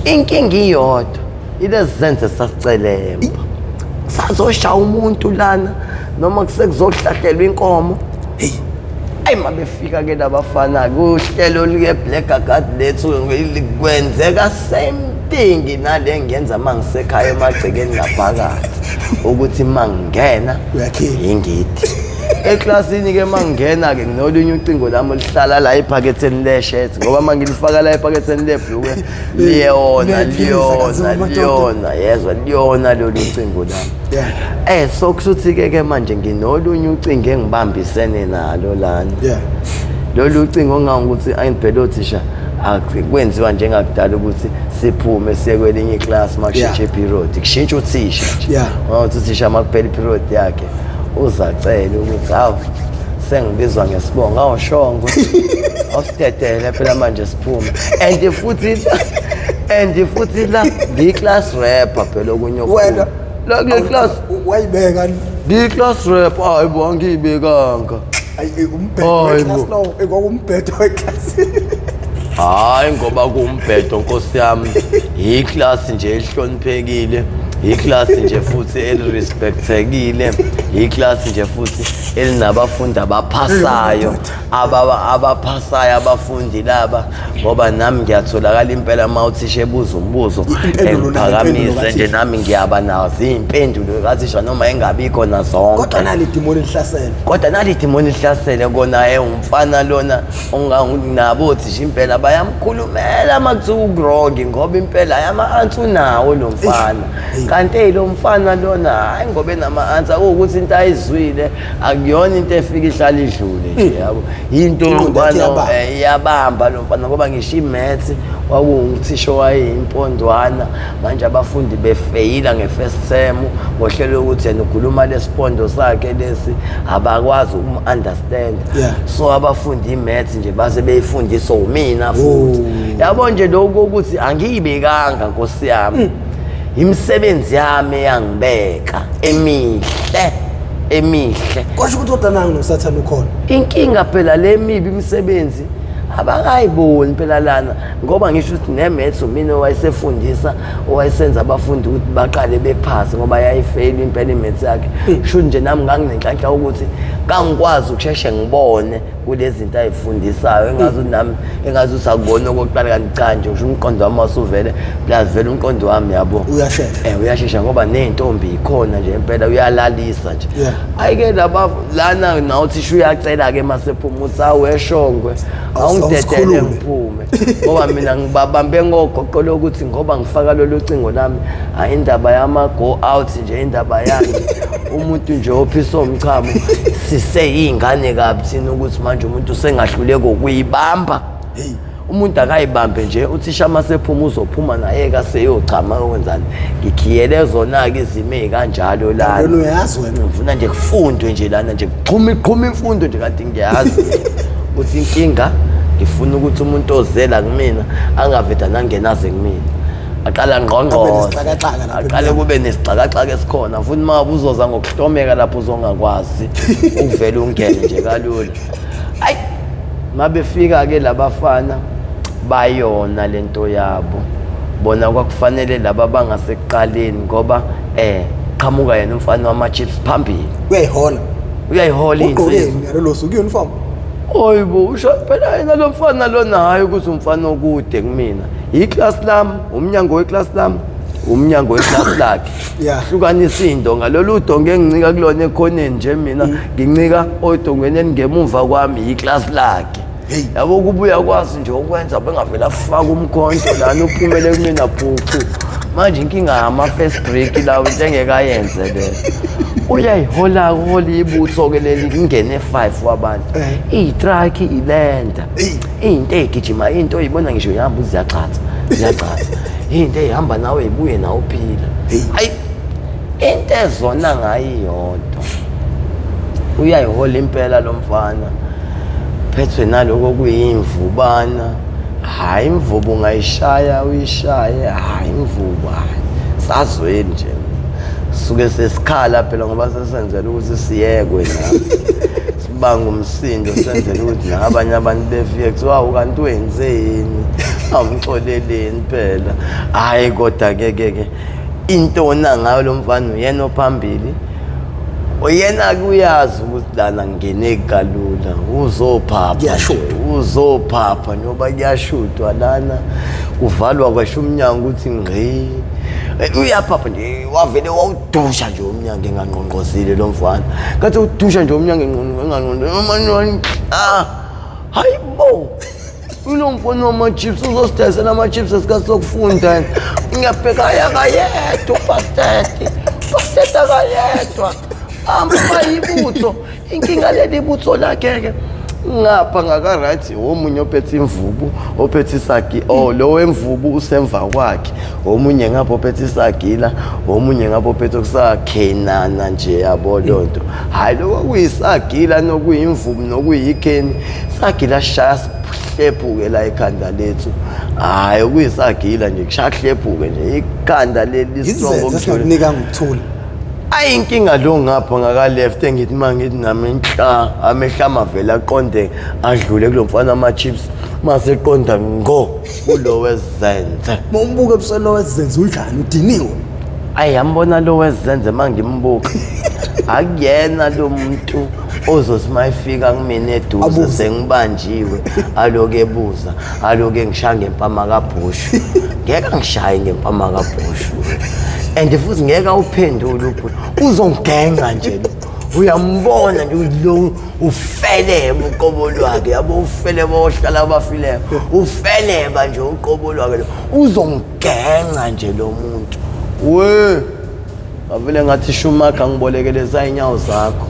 A: inkingi iyodwa ilezi zenze sasicelemba sazoshaya umuntu lana noma kusekuzohlahlelwa inkomo hey ayi mabefika ke labafana kuhlelo like black guard lethu kwenzeka same thing nale ngiyenza mangisekhaya emagcekeni ngaphakathi ukuthi mangena ingidi eklasini ke mangena ke nginolunye ucingo lami olihlala la ephaketheni le shirt ngoba mangilifaka la ephaketheni le bhluke liyona yezwa liyona lo ucingo lami so kusuthi ke manje nginolunye ucingo engibambisene nalo lana lolu ucingo ngangikuthi ayinibhele othisha akwenziwa njengakudala ukuthi siphume siye kwelinye iclass makushintshe period kushintsha uthisha nje ngoba uthisha makuphela period yakhe uzacela ukuthi hawu sengibizwa ngesibongo awushongo awusitetele phela manje siphume and futhi la ngi-class rapper phela okunye
B: wena
A: la class
B: wayibeka
A: ngi-class rap hayi bo angiyibekanga
B: umbhedo weclass lo ekwakumbhedo weclass
A: hayi ngoba kumbhedo nkosi yami i-class nje ehloniphekile i-class nje futhi elirespectekile i-class nje futhi elinabafundi abaphasayo abaphasayo abafundi laba ngoba nami ngiyatholakala impela mawuthisha ebuza umbuzo engiphakamise nje nami ngiyaba nazo iy'mpendulo kathisha noma engabikho nazonke kodwa nali dimoni lihlasele kona umfana lona onganabo othisha impela bayamkhulumela makuthiwa ukurongi ngoba impela ama-ansi unawo lo mfana kanti lo mfana lona hayi ngoba enama-ansi ukuthi into ayizwile akuyona into efika ihlala idlule nje yabo into iyabamba lo mfana ngoba ngisho imaths kwakuwuthisha owayeyimpondwana manje abafundi befeyila nge-first term ngohlelo lokuthi yena ukhuluma lesipondo sakhe lesi abakwazi ukum-understand so abafundi imaths nje base beyifundiswa umina futhi yabo nje lokho ukuthi angiyibekanga nkosi yami imisebenzi yami yangibeka emihle
B: kwasho ukuthi udananga nosathana ukhona
A: inkinga phela le mibi imisebenzi abakayiboni phela lana ngoba ngisho ukuthi nemaths mina owayesefundisa owayesenza abafundi ukuthi baqale bephase ngoba yayifeyila impela imaths yakhe sho nje nami nganginenhlanhla ukuthi kangikwazi ukusheshe ngibone kulezi zinto ayifundisayo engazi usakubona okokuqala kanti cha nje usho umqondo wami wasuvele plus vele umqondo wami yabo uyashesha ngoba nentombi ikhona nje impela uyalalisa nje ayike lana nawuthi uyacela ke masephuma uthi aweshongwe awungidedele ngiphume ngoba mina ngibabambe ngogoqolo ukuthi ngoba ngifaka lolu cingo lami hayi indaba yama go out nje indaba yami umuntu nje ophisa umchamo siseyingane kabi thina ukuthi manje umuntu usengahluleka ukuyibamba umuntu akayibambe nje uthisha masephuma uzophuma naye kaseyochama okwenzani ngikhiyele zona ke izimo ezikanjalo lana
B: lo uyazi wena
A: ngifuna nje kufundwe nje lana nje qhuma imfundo nje kanti ngiyazi uthi inkinga ngifuna ukuthi umuntu ozela kumina angaveda nangenaze kumina aqala ngqongqoze aqale kube nesixakaxaka esikhona futhi uma ubuzoza ngokuhlomeka lapho uzongakwazi ukuvela ungene nje kalula ayi mabefika ke labafana bayona lento yabo bona kwakufanele laba bangasekuqaleni ngoba qhamuka yena umfana wama-chips phambili uyayihola
B: insizwa lo suku uniform
A: oyibo usho phela yena lo mfana lona hayi ukuthi umfana okude kumina iclass lami umnyango weclass lami umnyango weclass lakhe hlukanisa indonga lolu donga engincika kulona ekhoneni nje mina ngincika odongweni engemuva kwami iclass lakhe yabo kubuya kwazi nje ukwenza bengavela faka umkhonto lana uphumele kumina phuphu manje inkinga ama-first break lawo into engekayenze le uyayihola ibutho ke leli ingene 5 wabantu i-truck ilenda into egijima into oyibona ngisho ihamba ziyachatha into ehamba nawe ibuye nawe uphila hayi into ezona ngayiyodwa uyayihola impela lo mfana phethwe naloko kuyimvubana hayi imvubu ungayishaya uyishaye hayi imvubu sazweni nje suke sesikhala phela ngoba sesenzela ukuthi siyekwe la sibanga umsindo senzela ukuthi nabanye abantu befike kuthiwa ukanti wenzeni awumxoleleni phela hayi kodwa ke into ona ngayo lo mfana uyena ophambili oyena kuyazi ukuthi lana ngene kalula uzophapha noma kuyashutwa lana kuvalwa kwasho umnyango ukuthi ngqi uyaphapha nje wavele wawudusha nje umnyango engangqongqozile lo mfana kathi udusha nje umnyango engangqongqozile hayibo ulo mfana wama-chips uzosithesela ama-chips esikhathi sokufunda ngiyabheka yakayedwa upasteti akayedwa amayibutho inkinga leli butho lakhe-ke ngapha ngaka-right omunye ophethe imvubu ophethe isagi lo wemvubu usemva kwakhe omunye ngapha ophethe isagila omunye ngapha ophethe okusakhenana nje yabo lonto hhayi lokho kuyisagila nokuyimvubu nokuyikheni sagila shaya sihlephuke la ekhanda lethu hhayi okuyisagila nje kushaya kuhlephuke nje ikhanda leli
B: isongokunika ngikuthula
A: ayi inkinga lo ngapha ngaka-left engithi uma ngithi nami amehla amavela aqonde adlule kulo mfana ama-chips maseqonda ngo kulo wezenze
B: mawumbuke ebusweni lo wezenze unjani udiniwe
A: ayi yambona lo wezenze uma ngimbuka akuyena lo muntu ozothi uma efika kumina eduze sengibanjiwe aloku ebuza aloku engishaya ngempama kabhushu ngeke angishaye ngempama kabhushu and futhi ngeke awuphendule uzongenga nje lo uyambona nje lo ufeleba uqobo lwakhe yabo ufeleba ohlala abafileko ufeleba nje uqobo lwakhe lo uzongenga nje lo muntu we avele ngathi Shumaka ngibolekeleza inyawo zakho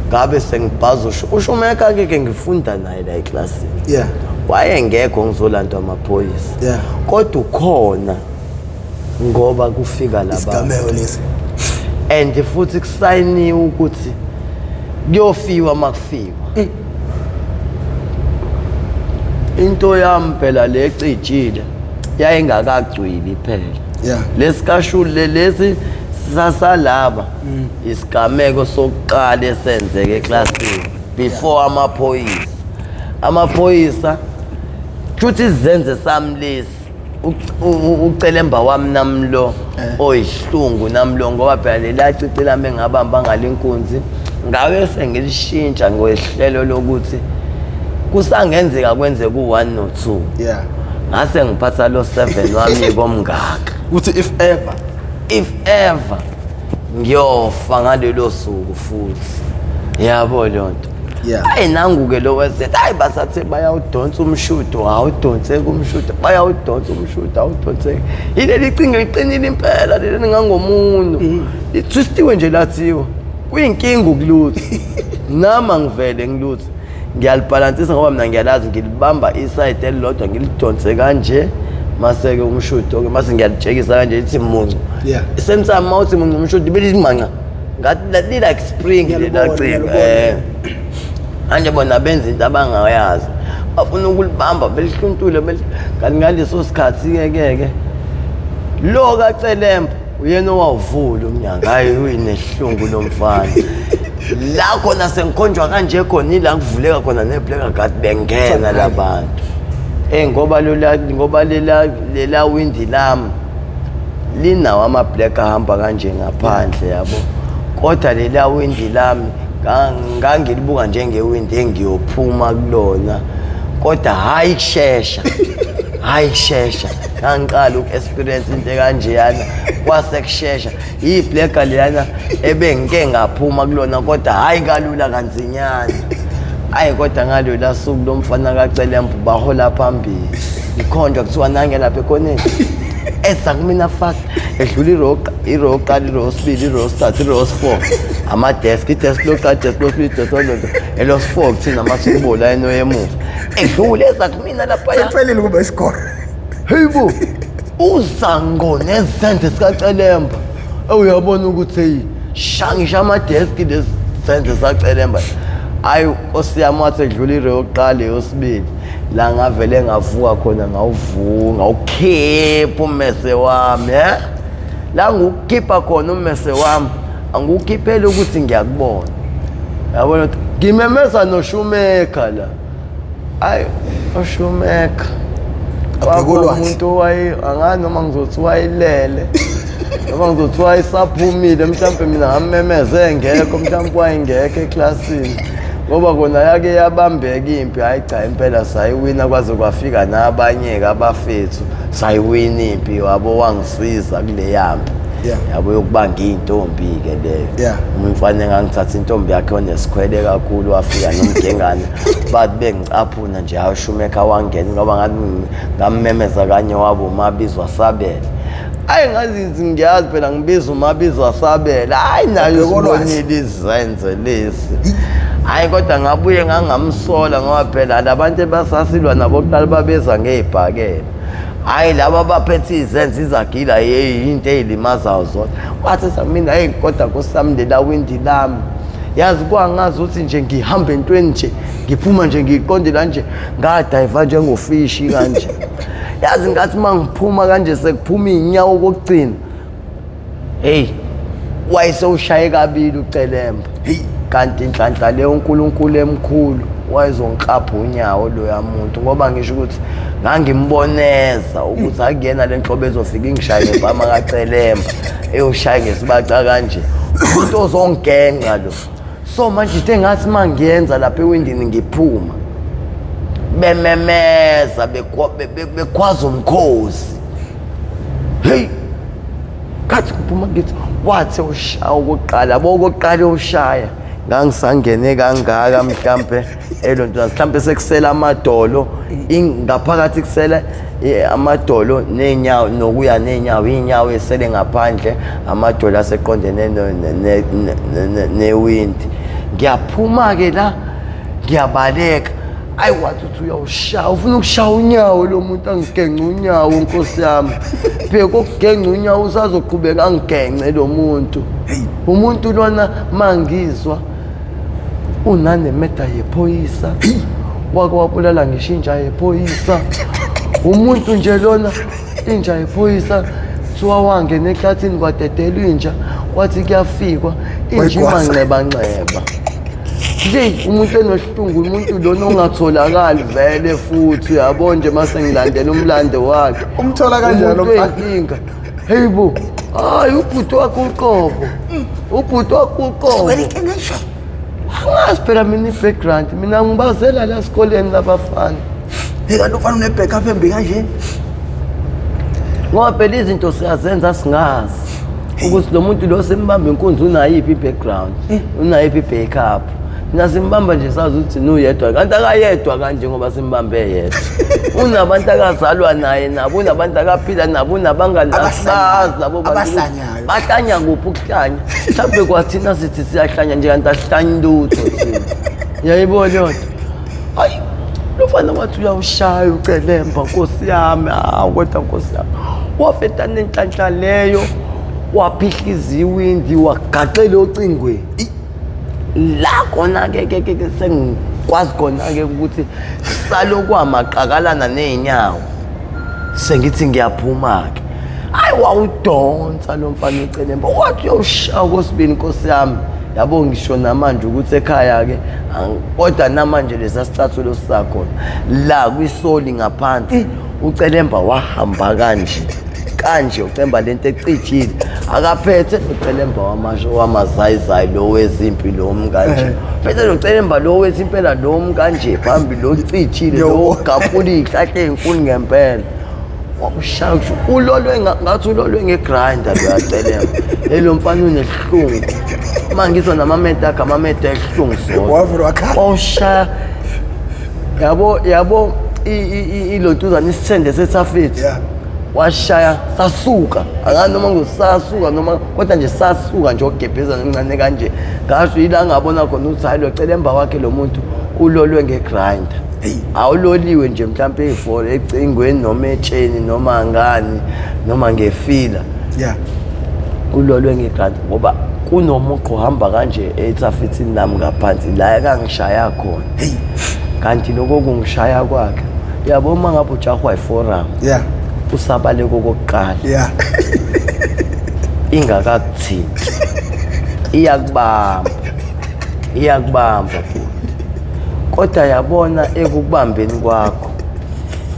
A: ngabe sengibhaza uShumaka ke ngifunda naye la eklasini wayengekho ngizolanda amaphoyisa kodwa ukhona ngoba kufika laba
B: isigameko lesi
A: and futhi kusayiniwe ukuthi kuyofiwa makufiwa into yami phela lecijile yayingakagcwili phela lesikashule lesi sasalaba isigameko sokuqala esenzeke eklasini before amaphoyisa futhi izenze sami lesi uCacelemba wami namlo oyihlungu namlo ngoba phela lelacici lami engabamba ngale Inkunzi ngabe sengilishintsha ngohlelo lokuthi kusangenzeka kwenzeka u1 no2 ngase ngiphatha lo 7 wami komngaka
B: uthi if ever
A: ngiyofa ngalelo suku futhi yabo lonto hayi nangu-ke lo wezethu hayi basathe bayawudonsa umshudo awudonseki umshudo bayawudonsa umshudo awudonseki yileli cingo liqinile impela leli ningangomuntu litwistiwe nje lathiwa kuyinkinga ukulutha nama ngivele ngilutha ngiyalibhalansisa ngoba mina ngiyalazi ngilibamba iside elilodwa ngilidonse kanje maseke umshudo-ke mase ngiyalitshekisa kanje lithi muncu isemsami uma uthi muncu umshudo ibe limanca ngathi like spring lelacingo manje bona benza into abangayazi bafuna ukulibamba belihluntule kanti ngaleso sikhathi ke lo Kacelemba uyena owavula umnyango hayi uyinehlungu lomfana la khona sengikhonjwa kanje khona ila kuvuleka khona neblack guard bengena labantu ngoba lela windi lami linawo ama black ahamba kanje ngaphandle yabo kodwa lela windi lami ngangilibuka njengewindi engiyophuma kulona kodwa hayi kushesha ngiqala ukuexperience into kanjeyana kwasekushesha iblack leyana ebengike ngaphuma kulona kodwa hayi kalula kanzinyana kodwa ngalola suku lomfana Kacelemba bahola phambili ikhonjwa kuthiwa nange lapha ekhoneni esa kumina fast edlula iroqa irosibili irosithathu irosifo amadesk idesk lokuqala desk losibili desk lolonto elosifo kuthina masikubola eno yemuva edlula esa kumina lapha
B: sekuphelile kuba isikole
A: heyibo uzango nezenze sikaCelemba uyabona ukuthi shangisha amadesk lezenze sikaCelemba hayi osiyami wathi edlula iroqala yosibili la ngavele ngavuka khona ngawukhipha ummese wami la ngukukhipha khona ummese wami angukhiphela ukuthi ngiyakubona yabona ukuthi ngimemeza noShumeka la oShumeka umuntu angani noma ngizothi wayilele noma ngizothi wayisaphumile mhlawumbe mina ngamemeze engekho mhlawumbe wayengekho eklasini ngoba kona yake yabambeka impi hayi cha impela sayiwina kwaze kwafika nabanye abafethu sayiwina impi wabo wangisiza kule yampi yabo yokubanga intombi ke leyo umfana ngangithatha intombi yakhe onesikhwele kakhulu wafika nomgengane bathi bengicaphuna nje awuShumeka wangena ngoba ngathi ngammemeza kanye wabo umabizwa Sabela ngazi ngiyazi phela ngibiza umabizwa Sabela nayo ubonile izenze lesi kodwa ngabuye ngangamsola ngoba phela labantu basasilwa nabo kuqala babeza ngezibhakela laba baphethe izenze izagila into ezilimazayo zona wathi mina kodwa kusamndela windi lami yazi kwangazi ukuthi nje ngihamba entweni nje ngiphuma nje ngiqondela nje ngadive njengofishi kanje yazi ngathi mangiphuma kanje sekuphuma inyawo kokugcina wayesewushaye kabili uCelemba kanti inhlanhla leyo uNkulunkulu emkhulu wayezongiqapha unyawo lo yamuntu ngoba ngisho ukuthi ngangimboneza ukuthi akuyena lenhlobo ezofika ingishaye ngempama Kacelemba eyoshaya ngesibaca kanje umuntu ozongenqa lo so manje into engathi mangiyenza lapha ewindini ngiphuma bememeza bekhwaza umkhosi kathi kuphuma ngithi wathi ushaya okokuqala bokokuqala ushaya ngangisangene kangaka mhlambe elonto mhlambe sekusela amadolo ngaphakathi kusela amadolo nenyawo nokuya nenyawo inyawo esele ngaphandle amadolo aseqondene newindi ngiyaphuma ke la ngiyabaleka wathi uthi uyawushaya ufuna ukushaya unyawo lo muntu angigenge unyawo Nkosi yami phela kokugenga unyawo usazoqhubeka angigenge lo muntu umuntu lona mangizwa unanemeta yephoyisa wake wabulala ngisho inja yephoyisa umuntu nje lona inja yephoyisa suwa wangena ehlathini kwadedelwa inja kwathi kuyafikwa inja imanxeba nje umuntu enohlungu umuntu lona ongatholakali vele futhi yabo nje mase ngilandela umlando wakhe
B: umthola kanjalo
A: mfana heyibo ubhuti wakho uqobo angazi phela mina i-background mina ngibazela la esikoleni labafana
B: kanti ufana une-backup embi kanje
A: ngoba phela izinto siyazenza singazi ukuthi lo muntu lo sembamba Inkunzi unayiphi i-background unayiphi i-backup mina simbamba nje sazi ukuthi nuyedwa kanti akayedwa kanje ngoba simbambe yedwa unabantu akazalwa naye nabo unabantu akaphila nabo unabangani abasazi labo bahlanya kuphi ukuhlanya mhlawumbe kwathina sithi siyahlanya nje kanti asihlanyi lutho thina yayibona yodwa lofana wathi uyawushaya uCelemba Nkosi yami kodwa Nkosi yami wafeta nenhlanhla leyo waphihliza iwindi wagaxela ocingweni la khona ke kwazi khona-ke ukuthi salokwamaqakalana ney'nyawo sengithi ngiyaphuma-ke hayi wawudonsa lo mfana Kacelemba wathi uyowushaya kwesibili nkosi yami yabo ngisho namanje ukuthi ekhaya-ke kodwa namanje lesa sicathulo sisakhona la kwisoli ngaphansi uCacelemba wahamba kanje ucemba lento ecijile akaphethe uCacelemba wamazayizayi lo wezimpi lo mkanje phethe lo Cacelemba lo wezimpela lo mkanje phambi lo cijile lo gapula ihlahle enkulu ngempela wakushaya ulolwe ngathi ulolwe ngegrinder lo yaCacelemba lo mfana unehlungu mangizwa namamenta akhe amamenta ehlungu so wawushaya yabo ilotuzana isithende sethafethi washaya sasuka akani noma ngusasuka noma kodwa nje sasuka nje ogebhezana encane kanje ngasho ilanga ngabona khona ukuthi hayi lo Cacelemba wakhe lo muntu ulolwe ngegrinder awuloliwe nje mhlambe e4 ecingweni noma etsheni noma ngani noma ngefila ulolwe ngegrinder ngoba kunomuqo uhamba kanje ethafethini nami ngaphansi la akangishaya khona kanti lokho kungishaya kwakhe yabo uma ngabe ujahwa iforum usabale kokuqala ingakakuthinti iyakubamba kodwa yabona ekubambeni kwakho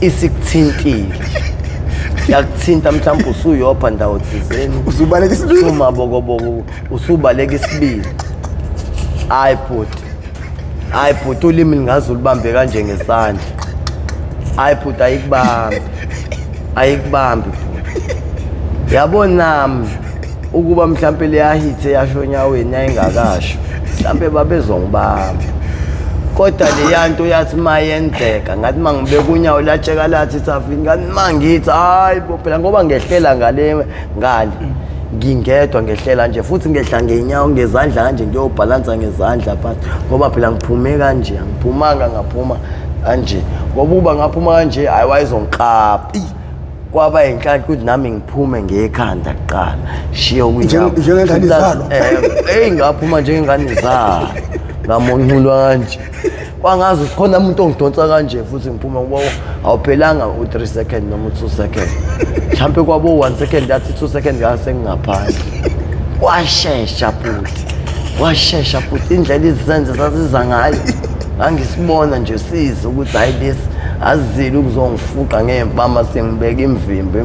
A: isikuthintile yakuthinta mhlawumbe usuyopha ndawo thizeni
B: usubaleka isibili
A: umabokoboko usubaleka isibili hayi bhuti ulimi lingaze ulibambe kanje ngesandla hayi bhuti ayikubambi yabona nami ukuba mhlawumbe leyahithe yasho onyaweni yayingakasho mhlawumbe babezongibamba kodwa leyanto yathi mayenzeka ngathi mangibeka unyawo latsheka lathi thafini ngathi mangithi hayi bo phela ngoba ngehlela ngale ngingedwa ngehlela nje futhi ngehla ngeenyawo ngezandla kanje ngiyobhalansa ngezandla phansi ngoba phela ngiphume kanje angiphumanga ngaphuma kanje ngoba uba ngaphuma kanje hayi wayezongiqapha kwaba inhlanhla ukuthi nami ngiphume ngekhanda kuqala shiya
B: njengengane zalo
A: ngaphuma njengengane zalo ngamonculwa kanje kwangazi khona umuntu ongidonsa kanje futhi ngiphuma ngoba awuphelanga u3 seconds noma u2 seconds mhlambe kwabo 1 second yathi 2 seconds ngase ngingaphandle washesha futhi indlela izenze sasiza ngayo angisibona nje siza ukuthi hayi lesi azizile ukuzongifuqa ngempama sengibeka imvimbo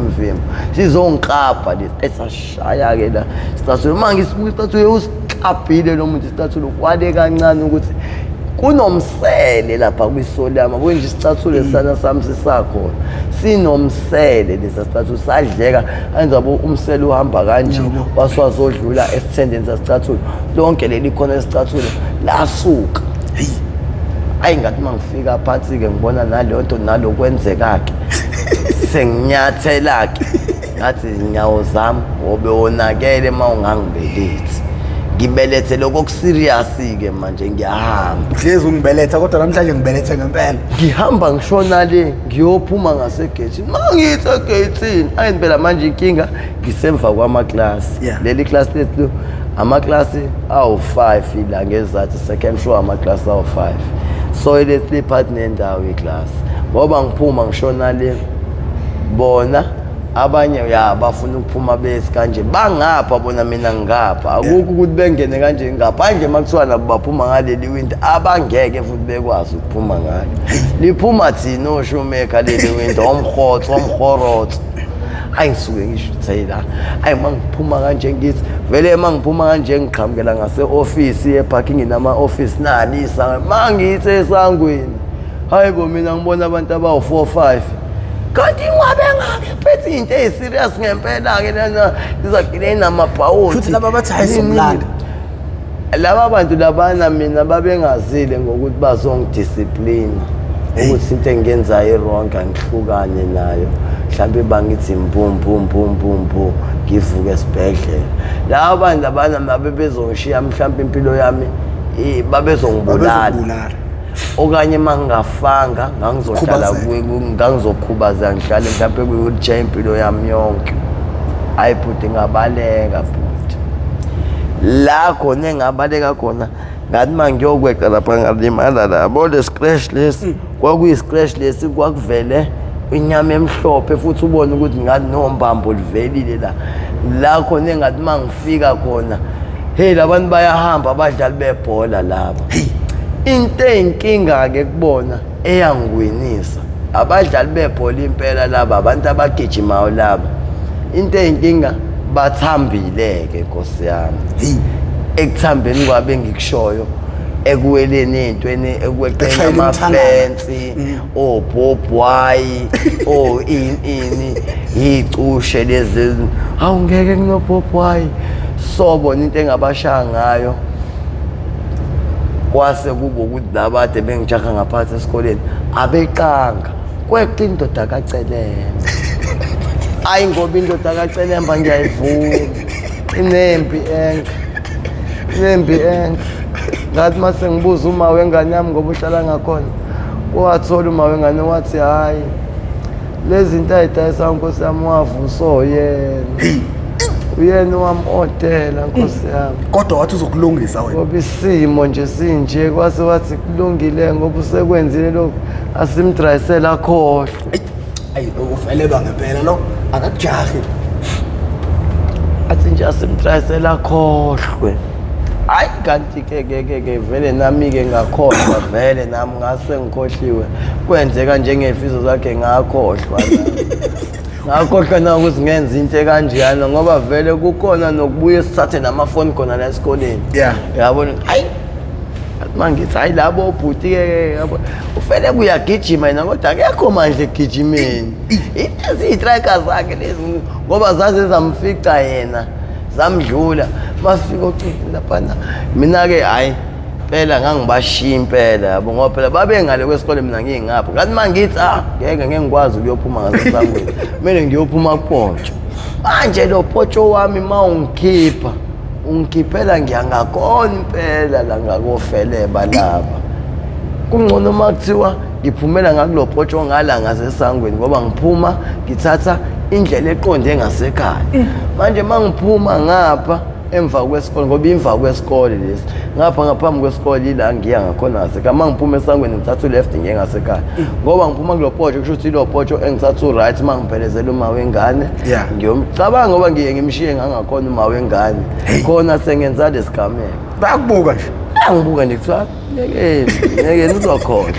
A: sizongiqapha lesi esashaya ke la sithathu mangisibuka isithathu usiqabhile lo muntu isithathu kwale kancane ukuthi kunomsele lapha kwisoli yami kwenje isicathulo lesana sami sisakhona sinomsele lesasithathu sadleka anzabo umsele uhamba kanje waswazodlula esithendeni sasicathulo lonke leli khona esicathulo lasuka hayi ngathi mangifika phansi ke ngibona nalonto nalokwenzeka-ke senginyathelake ngathi inyawo zami ngobe wonakele uma ungangibelethi ngibelethe lokho kuserious-ke manje ngiyahamba
B: hlezi ungibeletha kodwa namhlanje ngibelethe ngempela
A: ngihamba ngishona le ngiyophuma ngasegeyithini mangithi egeyithini hayi phela manje inkinga ngisemva kwamaklasi leli class lethu amaklasi awu-5 ila ngezathi second floor amaklasi awu-5 so ilesi part nendawo iclass ngoba ngiphuma ngishona le bona abanye bafuna ukuphuma bese kanje bangapha bona mina ngapha akukho ukuthi bengene kanje ngaphandle makuthiwa nabo baphuma ngaleli window abangeke futhi bekwazi ukuphuma ngalo liphuma thina oshumeka leli window omhorotho ayisuke ngisho thayila ayi mangiphuma kanje ngithi vele mangiphuma kanje ngiqhamukela ngase-office eparking nama-office nalisa mangithi esangweni hayi bo mina ngibona abantu abawu-4-5 kanti ingabe ngakephethe into eyiserious ngempela-ke lana izagcine namabhawuthi
B: futhi laba bathi hayi simlanda
A: laba bantu labana mina babengazile ngokuthi bazongidisciplina ukuthi into engiyenzayo i-wrong angihlukane nayo mhlawumbe bangithi mbu ngivuke esibhedlela laba bantu labana mabe bezongishiya mhlawumbe impilo yami babezongibulala okanye mangingafanga ngangizohlala ngangizokhubazeka ngihlale mhlawumbe kwi-wheelchair impilo yami yonke hayi bhuti ngabaleka bhuti la khona engabaleka khona ngathi mangiyokweqa lapha ngalimala labo le scratch lesi kwakuyi scratch lesi kwakuvele inyama emhlophe futhi ubone ukuthi ngathi nombambo livelile la khona engathi mangifika khona hey labantu bayahamba abadlali bebhola laba into eyinkinga ke kubona eyangwinisa abadlali bebhola impela laba abantu abagijimayo laba into eyinkinga bathambile ke Nkosi yami ekuthambeni kwabe ngikushoyo ekuweleni ezintweni ekweqeni amafensi obhobhwayi ini icushe lezi awungeke kunobhobhwayi sobona into engabashaya ngayo kwase kubo ukuthi labade bengijaha ngaphansi esikoleni abeqanga kweqa indoda kaCelemba hayi ngoba indoda kaCelemba ngiyayivuma inempi ngathi mase ngibuza uma wengane yami ngoba uhlala ngakhona wathola uma wengane wathi hayi lezi zinto ayidayisa Nkosi yami wavuso uyena wamodela Nkosi yami
B: kodwa wathi uzokulungisa wena
A: ngoba isimo nje sinje kwase wathi kulungile ngoba usekwenzile lokho asimdrayisela akhohlwe
B: ayi ufelelwa ngempela lo akakujahi
A: athi nje asimdrayisela akhohlwe hayi kanti ke vele nami ke ngakhohlwa vele nami ngase ngikhohliwe kwenzeka njengefiso zakhe ngakhohlwa ngakhohlwa na ukuthi ngenza into kanjeyana ngoba vele kukhona nokubuye sithathe namafoni khona la esikoleni yabona hayi mangithi hayi labo obhuti ke ufele kuyagijima yena kodwa akekho manje egijimeni lezi itracker zakhe lezi ngoba zaze zamfica yena zamdlula mafika ucinga lapha mina ke hayi phela ngangibashiya impela yabo ngoba phela babe ngale kwesikole mina ngingapha ngathi mangithi ngeke ngikwazi ukuyophuma ngasesangweni kumele ngiyophuma kuPotsho manje lo Potsho wami mawungikhipha ungikhiphela ngiyangakhona impela la ngakofeleba laba kungcono makuthiwa ngiphumela ngakulo Potsho ngala ngasesangweni ngoba ngiphuma ngithatha indlela eqonde ngasekhaya manje mangiphuma ngapha emva kwesikole ngoba imva kwesikole lesi ngapha ngaphambi kwesikole ila ngiya ngakhona ngasekhaya mangiphuma esangweni ngithatha left ngiye ngasekhaya ngoba ngiphuma kulo Potsho kusho ukuthi lo Potsho engithatha right mangiphelezela uma wengane ngiyomcabanga ngoba ngiye ngimshiye ngakhona uma wengane khona sengenza lesigameko
B: bakubuka nje
A: angibuka nje kuthiwa ngeke uzokhona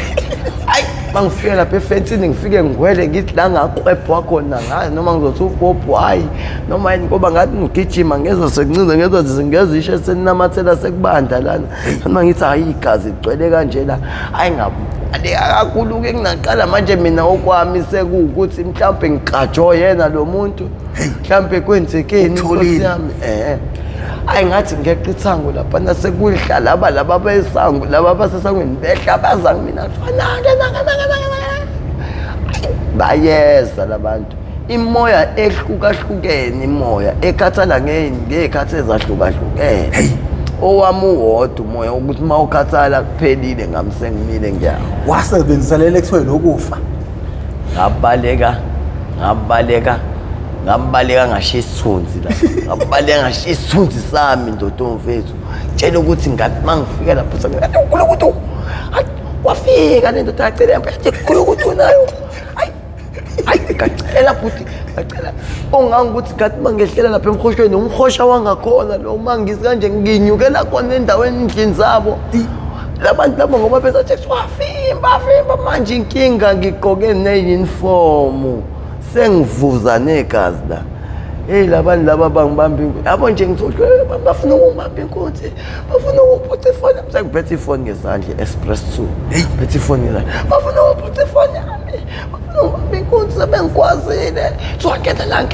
A: bangifika lapha efensini ngifike ngigwele ngithi la ngakwepha khona ngazi noma ngizothi ubhobhwayi noma yini ngoba ngathi ngigijima ngezo sekuncinze ngezo ngezisho seninamathela sekubanda lana noma ngithi hayi igazi igcwele kanje la hayi ngabale kakhulu ke nginaqala manje mina okwami sekuwukuthi mhlawumbe ngikajo yena lo muntu mhlawumbe kwenzekeni Nkosi yami hayi ngathi ngeqa ithango lapha nasekudlala laba besango laba basesangweni behla baza mina bayeza labantu imoya ehlukahlukene imoya ekhathala ngezikhathi ezahlukahlukene owami uwodwa umoya ukuthi mawukhathala kuphelile ngamsengimile ngiyawo
B: wasebenzisa lele kuthiwe nokufa
A: ngabaleka ngashiya isithunzi la ngabaleka ngashiya isithunzi sami ndoda omfethu tshela ukuthi ngathi mangifika lapho sengathi ukhulukuthi wafika nendoda yaCelemba yathi ukhulukuthi nayo hayi ngacela futhi ngacela ongangukuthi ngathi mangehlela lapha emkhoshweni umkhosha wangakhona lo mangisi kanje nginyukela khona endaweni endlini zabo labantu labo ngoba besathi wafimba manje inkinga ngigqoke ne-uniform sengivuza negazi la labantu laba bangibamba inkunzi yabo nje ngithohlwe bafuna ukungibamba inkunzi bafuna ukuphuca ifoni yami sengiphethe ifoni ngesandla express 2 phethe ifoni ngesandla bafuna ukuphuca ifoni yami bafuna ukubamba inkunzi sebengikwazile so ngeta la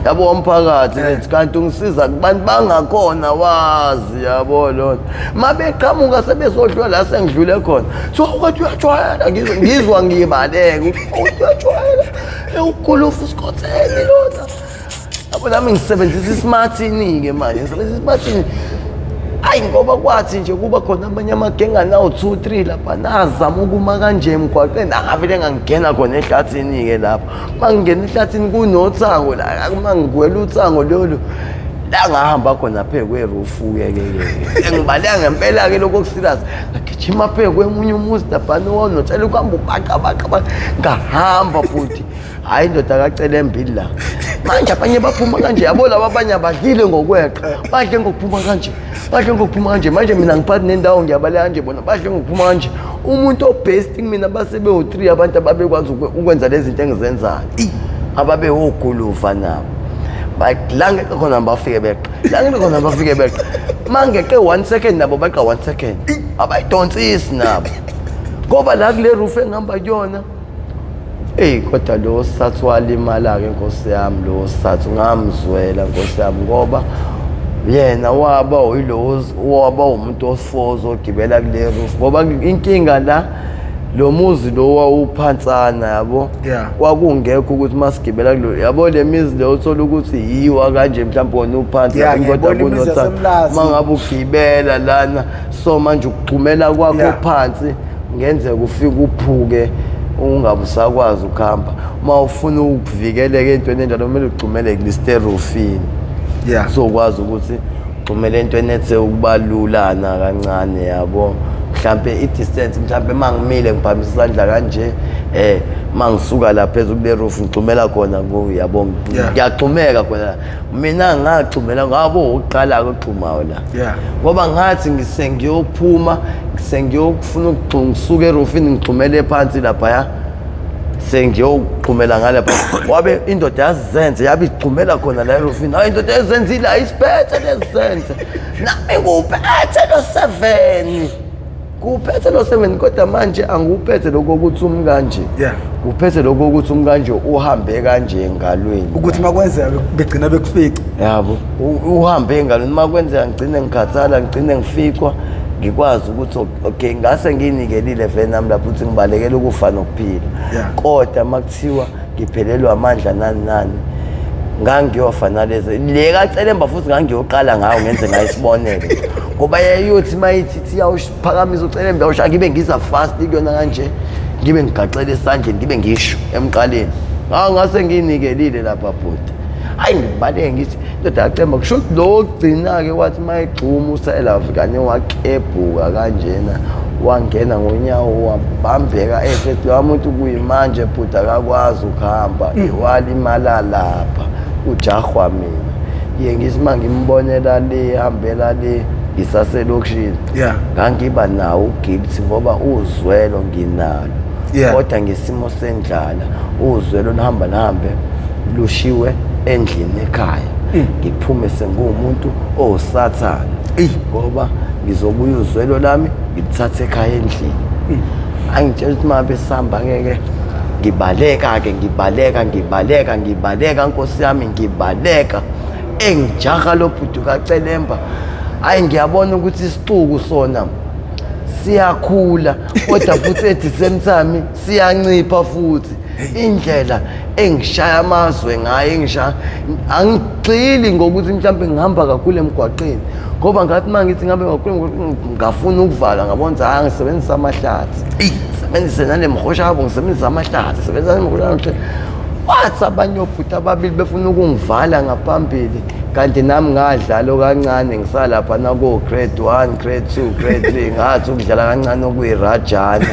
A: yabo umphakathi lethi kanti ungisiza kubantu bangakhona wazi yabo lona mabeqhamuka sebezodlula la sengidlule khona so ukuthi uyajwayela ngizwa ngibaleka ukuthi uyajwayela ukulufu skotheni lona yabo nami ngisebenzisa ismartini ke manje ngisebenzisa ismartini hayi ngoba kwathi nje kuba khona abanye amagenga nawo 2 3 lapha nazama ukuma kanje emgwaqeni angavele ngangena khona ehlathini ke lapha mangingena ehlathini kunothango la mangigwela uthango lolu la ngahamba khona phe kweroof-ke ngibaleka ngempela-ke lokho kuserious ngagijima phe kwemunye umuzi dabhani wanotshela ukuhamba ubaqabaqaba ngahamba futhi hhayi indoda Kacelemba la manje abanye baphuma kanje yabo laba abanye abadlile ngokweqa badle ngokuphuma kanje manje mina ngiphathi nendawo ngiyabaleka kanje bona badle ngokuphuma kanje umuntu obest mina basebe-3 abantu ababekwazi ukwenza lezi zinto engizenzayo ababewogulufa nabo la ngeke khona bafike beqa mangeqe 1 second nabo beqa 1 second abayidonsisi nabo ngoba la kule roof engihamba kuyona kodwa lo sathu walimala-ke nkosi yami lo sathu ngamzwela nkosi yami ngoba yena waba umuntu ofoza ogibela kule roof ngoba inkinga la lo muzi lo wawuphansana yabo kwakungekho ukuthi masigibela kulo yabo le mizi le uthola ukuthi yiwa kanje mhlawumbe wona uphansi kodwa kunothanda mangabe ugibela lana so manje ukuxhumela kwakho phansi ngenzeka ufike uphuke ungabe usakwazi ukuhamba uma ufuna ukuvikeleka entweni enjalo kumele ugxumele kulisterofini uzokwazi ukuthi ugxumele entweni ethe ukubalulana kancane yabo mhlambe i-distance mhlambe mangimile ngiphakamisa isandla kanje mangisuka la phezulu kule roof ngixhumela khona yabo ngiyaxhumeka khona mina ngaxhumela ngabo uqala ukuxhumayo la ngoba ngathi ngisengiyophuma ngiyokufuna ngisuke eroofini ngixhumele phansi lapha sengiyoxhumela ngale lapha wabe indoda yazenze yabe ixhumela khona la eroofini hayi indoda yazenzile ayisiphethe lezenze nami nguphethe lo7 kuphethe lo7 kodwa manje anguphethe lokho ukuthi umkanje kuphethe lokho ukuthi umkanje uhambe kanje engalweni
C: ukuthi makwenzeka begcina bekufika
A: yabo uhambe engalweni makwenzeka ngigcine ngikhathala ngigcine ngifikwa ngikwazi ukuthi okay ngase nginikelile vele nami lapho ukuthi ngibalekele ukufa nokuphila kodwa makuthiwa ngiphelelwa amandla nani ngangiyofa lezi le Kacelemba futhi ngangiyoqala ngayo ngenze ngayisibonele ngoba yayothi mayithi yawuphakamisa uCelemba yawusha ngibe ngiza fast kuyona kanje ngibe ngigaxele esandleni ngibe ngisho emqaleni ngase nginikelile lapha bhuti hayi ngibaleke ngithi indoda Kacelemba kusho ukuthi lo gcina-ke wathi mayigxuma uSelafrikane wakebhuka kanjena wangena ngonyawo wabambeka esethi lo muntu kuyimanje bhuti akakwazi ukuhamba walimala lapha ujahwa mina ngithi mangimbonela le hambela le ngisaselokishini ngangiba nawo uguilt ngoba uzwelo nginalo kodwa ngesimo sendlala uzwelo nahambe lushiwe endlini ekhaya ngiphume sengumuntu osathana ngoba ngizobuya uzwelo lami ngithathe ekhaya endlini angitshela ukuthi mabe sihamba ngeke ngibaleka nkosi yami ngibaleka engijaha lo bhuti Kacelemba hayi ngiyabona ukuthi isixuku sona siyakhula kodwa futhi at the same time siyancipha futhi indlela engishaya amazwe ngayo angigxili ngokuthi mhlawumbe ngihamba kakhulu emgwaqeni ngoba ngathi mangithi ngabe ngafuna ukuvala ngabona hayi ngisebenzisa amahlathi sebenzise nale mhosha ngisebenzisa amahlathi sebenzisa mhosha wathi abanye obhuti ababili befuna ukungivala ngaphambili kanti nami ngadlala kancane ngisalapha nako grade 1 grade 2 grade 3 ngathi ukudlala kancane okuyirajana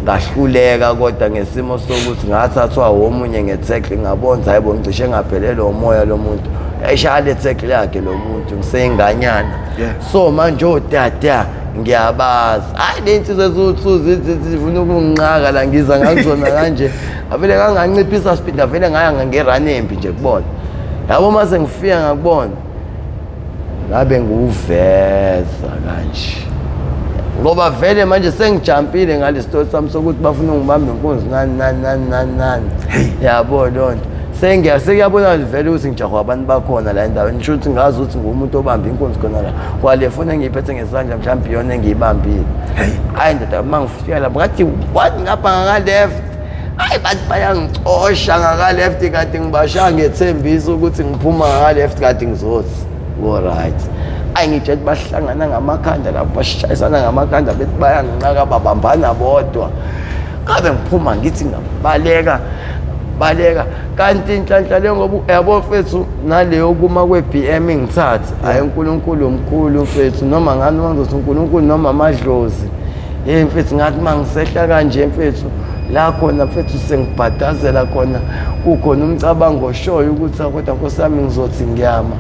A: ngahluleka kodwa ngesimo sokuthi ngathathwa omunye ngetackle ngabona hayibo ngicishe ngaphelelwa umoya lo muntu yayishaya le tackle yakhe lo muntu ngisenganyana so manje odada ngiyabazi hayi lensizwe zothuzi zifuna ukungiqaka la ngiza ngazona kanje avele kanganciphisa speed avele ngaya ngerun empi nje kubona yabo mase ngifika ngakubona ngabe nguveza kanje ngoba vele manje sengijampile ngalesitory sami sokuthi bafuna ngibambe inkunzi nani yabo lonto sekuyabona vele ukuthi ngijahwa abantu bakhona la endaweni ngisho ukuthi ngazi ukuthi ngumuntu obamba inkunzi khona la kwale fona engiyiphethe ngesandla mhlawumbe iyona engiyibambile hayi ndoda mangifika lapho ngathi wathi ngapha ngaka-left hayi bathi bayangicosha ngaka-left kanti ngibashaya ngethembisa ukuthi ngiphuma ngaka-left kanti ngizothi all-right hayi ngitshela ukuthi bahlangana ngamakhanda lapho bashayisana ngamakhanda bethi bayanginqaka babambana bodwa ngabe ngiphuma ngithi ngabaleka baleka kanti inhlanhla le ngoba yabo mfethu naleyo kuma kwe-BM ngithathe hayi uNkulunkulu omkhulu mfethu noma ngani wangizothi uNkulunkulu noma amadlozi mfethu ngathi mangisehla kanje mfethu la khona mfethu sengibhadazela khona kukhona umcabango oshoyo ukuthi kodwa Nkosi yami ngizothi ngiyama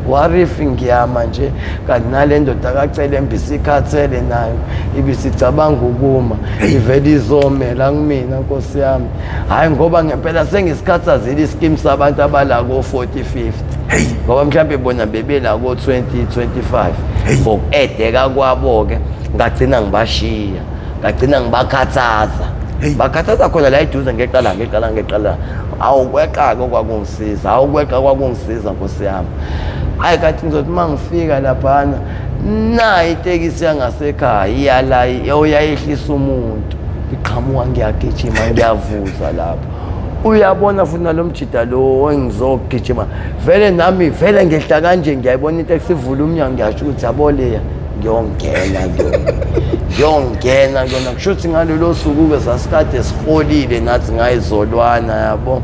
A: warifi ngiyama nje kanti nale ndoda kaCelemba isikhathele nayo ibisicabanga ukuma ivele izomela kumina Nkosi yami hayi ngoba ngempela sengisikhathazile ischeme sabantu abala ko 40 50 ngoba mhlawumbe bona bebela ko 20 25 ngokuedeka kwabo ke ngagcina ngibashiya ngagcina ngibakhathaza bakhathaza khona la eduze ngeqala awukweqa kwakungisiza Nkosi yami hayi kathi ngizothi mangifika laphana nayi itekisi yangasekhaya iyala oyayehlisa umuntu iqhamuka ngiyagijima ngiyavuza lapho uyabona futhi nalomjida lo engizogijima vele nami vele ngehla kanje ngiyayibona itekisi ivula umnyango ngiyasho ukuthi yaboleya ngiyongena kusho ukuthi ngalelo suku-ke sasikade siholile nathi ngayizolwana yabo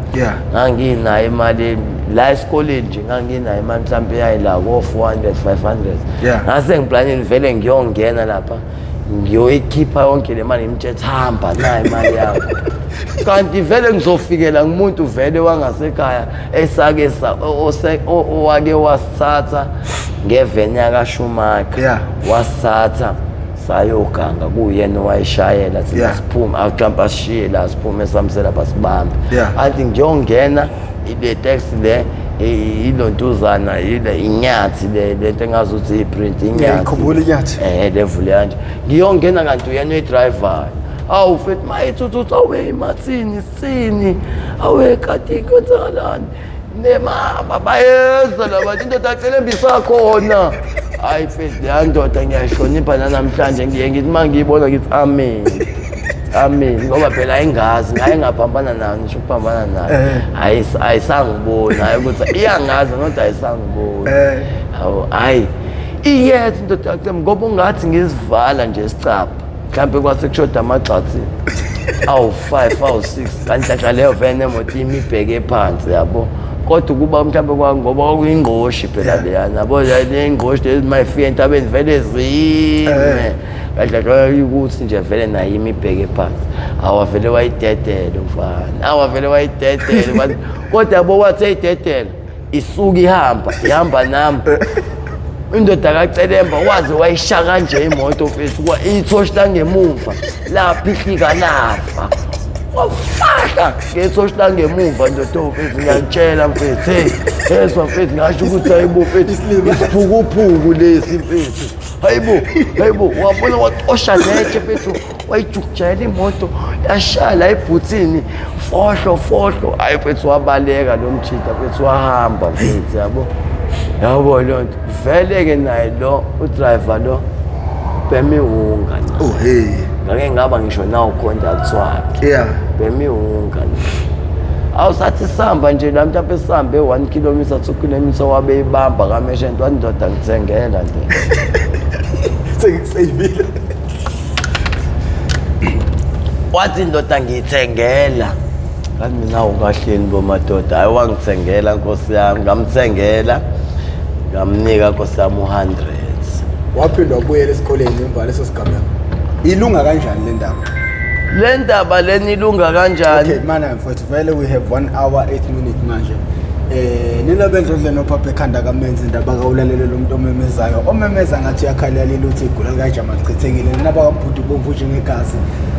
A: nganginayo imali la esikoleni nje nganginayo imali mhlawumbe eyayila ko-400 500 ngase ngiplanile vele ngiyongena lapha ngiyoyikhipha yonke le mali ngimtshethe hamba nayo imali yakho kanti vele ngizofikela ngumuntu vele wangasekhaya esake owake wasithatha ngeveni yakashumaka wasithatha sayoganga kuyena owayishayela thina siphuma awujampa sishiye la siphume samsela basibambe athi ngiyongena ile taxi le ilontuzana ile inyathi lento engazuthi iprint inyathi
C: ikhumbula inyathi
A: level yanje ngiyongena kanti uyena driver awu mfethu mayithuthu awe mathini sini awe kati kwenzakalani nemama bayeza labantu indoda yaCelemba isakhona hayi mfethu ya ndoda ngiyashonipha namhlanje ngiye ngithi mangiyibona ngithi amen ngoba phela ayingazi ngaye ngaphambana nayo ngisho ukuphambana nayo ayisangibona hayi ukuthi iyangazi kodwa ayisangibona hayi iyethi indoda yaCelemba ngoba ungathi ngizivala nje isicapha mhlawumbe kwase kushoda amagxathi awu-5 awu-6 kanti leyo vene emoto imibheke phansi yabo kodwa kuba mhlawumbe ngoba kwakuyingqoshi phela leyana yabo le ngqoshi lezi mayifika entabeni vele zime kahle ukuthi nje vele nayo imibheke phansi awavele wayidedele Umfana awavele wayidedele kodwa yabo wathi eyidedele isuka ihamba nami indoda kaCelemba waze wayisha kanje imoto mfethu ithoshi langemuva laphihlika lafa wafaka ngethoshi langemuva ndoda mfethu ngiyakutshela mfethu ezwa mfethu ngasho ukuthi hayibo mfethu isiphukuphuku lesi mfethu hayibo wabona waqosha netshe mfethu wayijukujayela imoto yashala ebhuthini fohlo hayi mfethu wabaleka lo mjida mfethu wahamba mfethu yabo lonto vele-ke naye lo udriver lo bemiwunga ngake ngaba ngisho nawo contact wakhe bemiwunga awusathi sihamba nje la mhlawumbe sihambe 1 kilometer 2 kilometer wabeyibamba kameshenti wathi ndoda ngithengela nje
C: sengisayibile
A: wathi ndoda ngithengela kanti mina ukahleni bomadoda hayi wangithengela Nkosi yami ngamthengela ngamnika Nkosi yami 100
B: waphindwa ubuyela esikoleni emva leso sigameko ilunga kanjani le ndaba
A: leni ilunga kanjani
B: okay mana mfowethu vele we have 1 hour 8 minutes manje nina bendlodle nophapha ekhanda kamenzi indaba kawulalele lo muntu omemeza ngathi yakhala leli uthi igula likajama lichithekile nina bakambudu bomvu njengegazi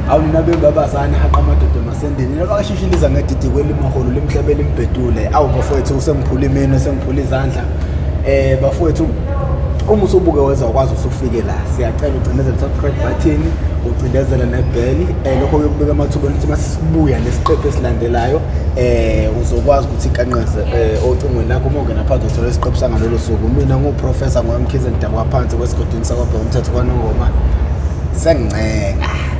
B: awu nina bebabazana haqa amadoda emasendeni nina bakashishiliza ngedidi kwelimaholo lemhlabeni imbedule awu bafowethu usengiphula imeno sengiphula izandla bafowethu uma usubuke weza ukwazi usufike la siyacela ugcinezele subscribe button ucindezele nebell lokho kuyokubeka amathuba ukuthi masisibuya nesiqephu esilandelayo uzokwazi ukuthi ikanqeze ocingweni lakho uma ungena phakathi uthola isiqephu sangalelo suku mina nguprofessor ngoMkhize Ndaba phansi kwesigodini sakwaBheka umthetho kwaNongoma senginceka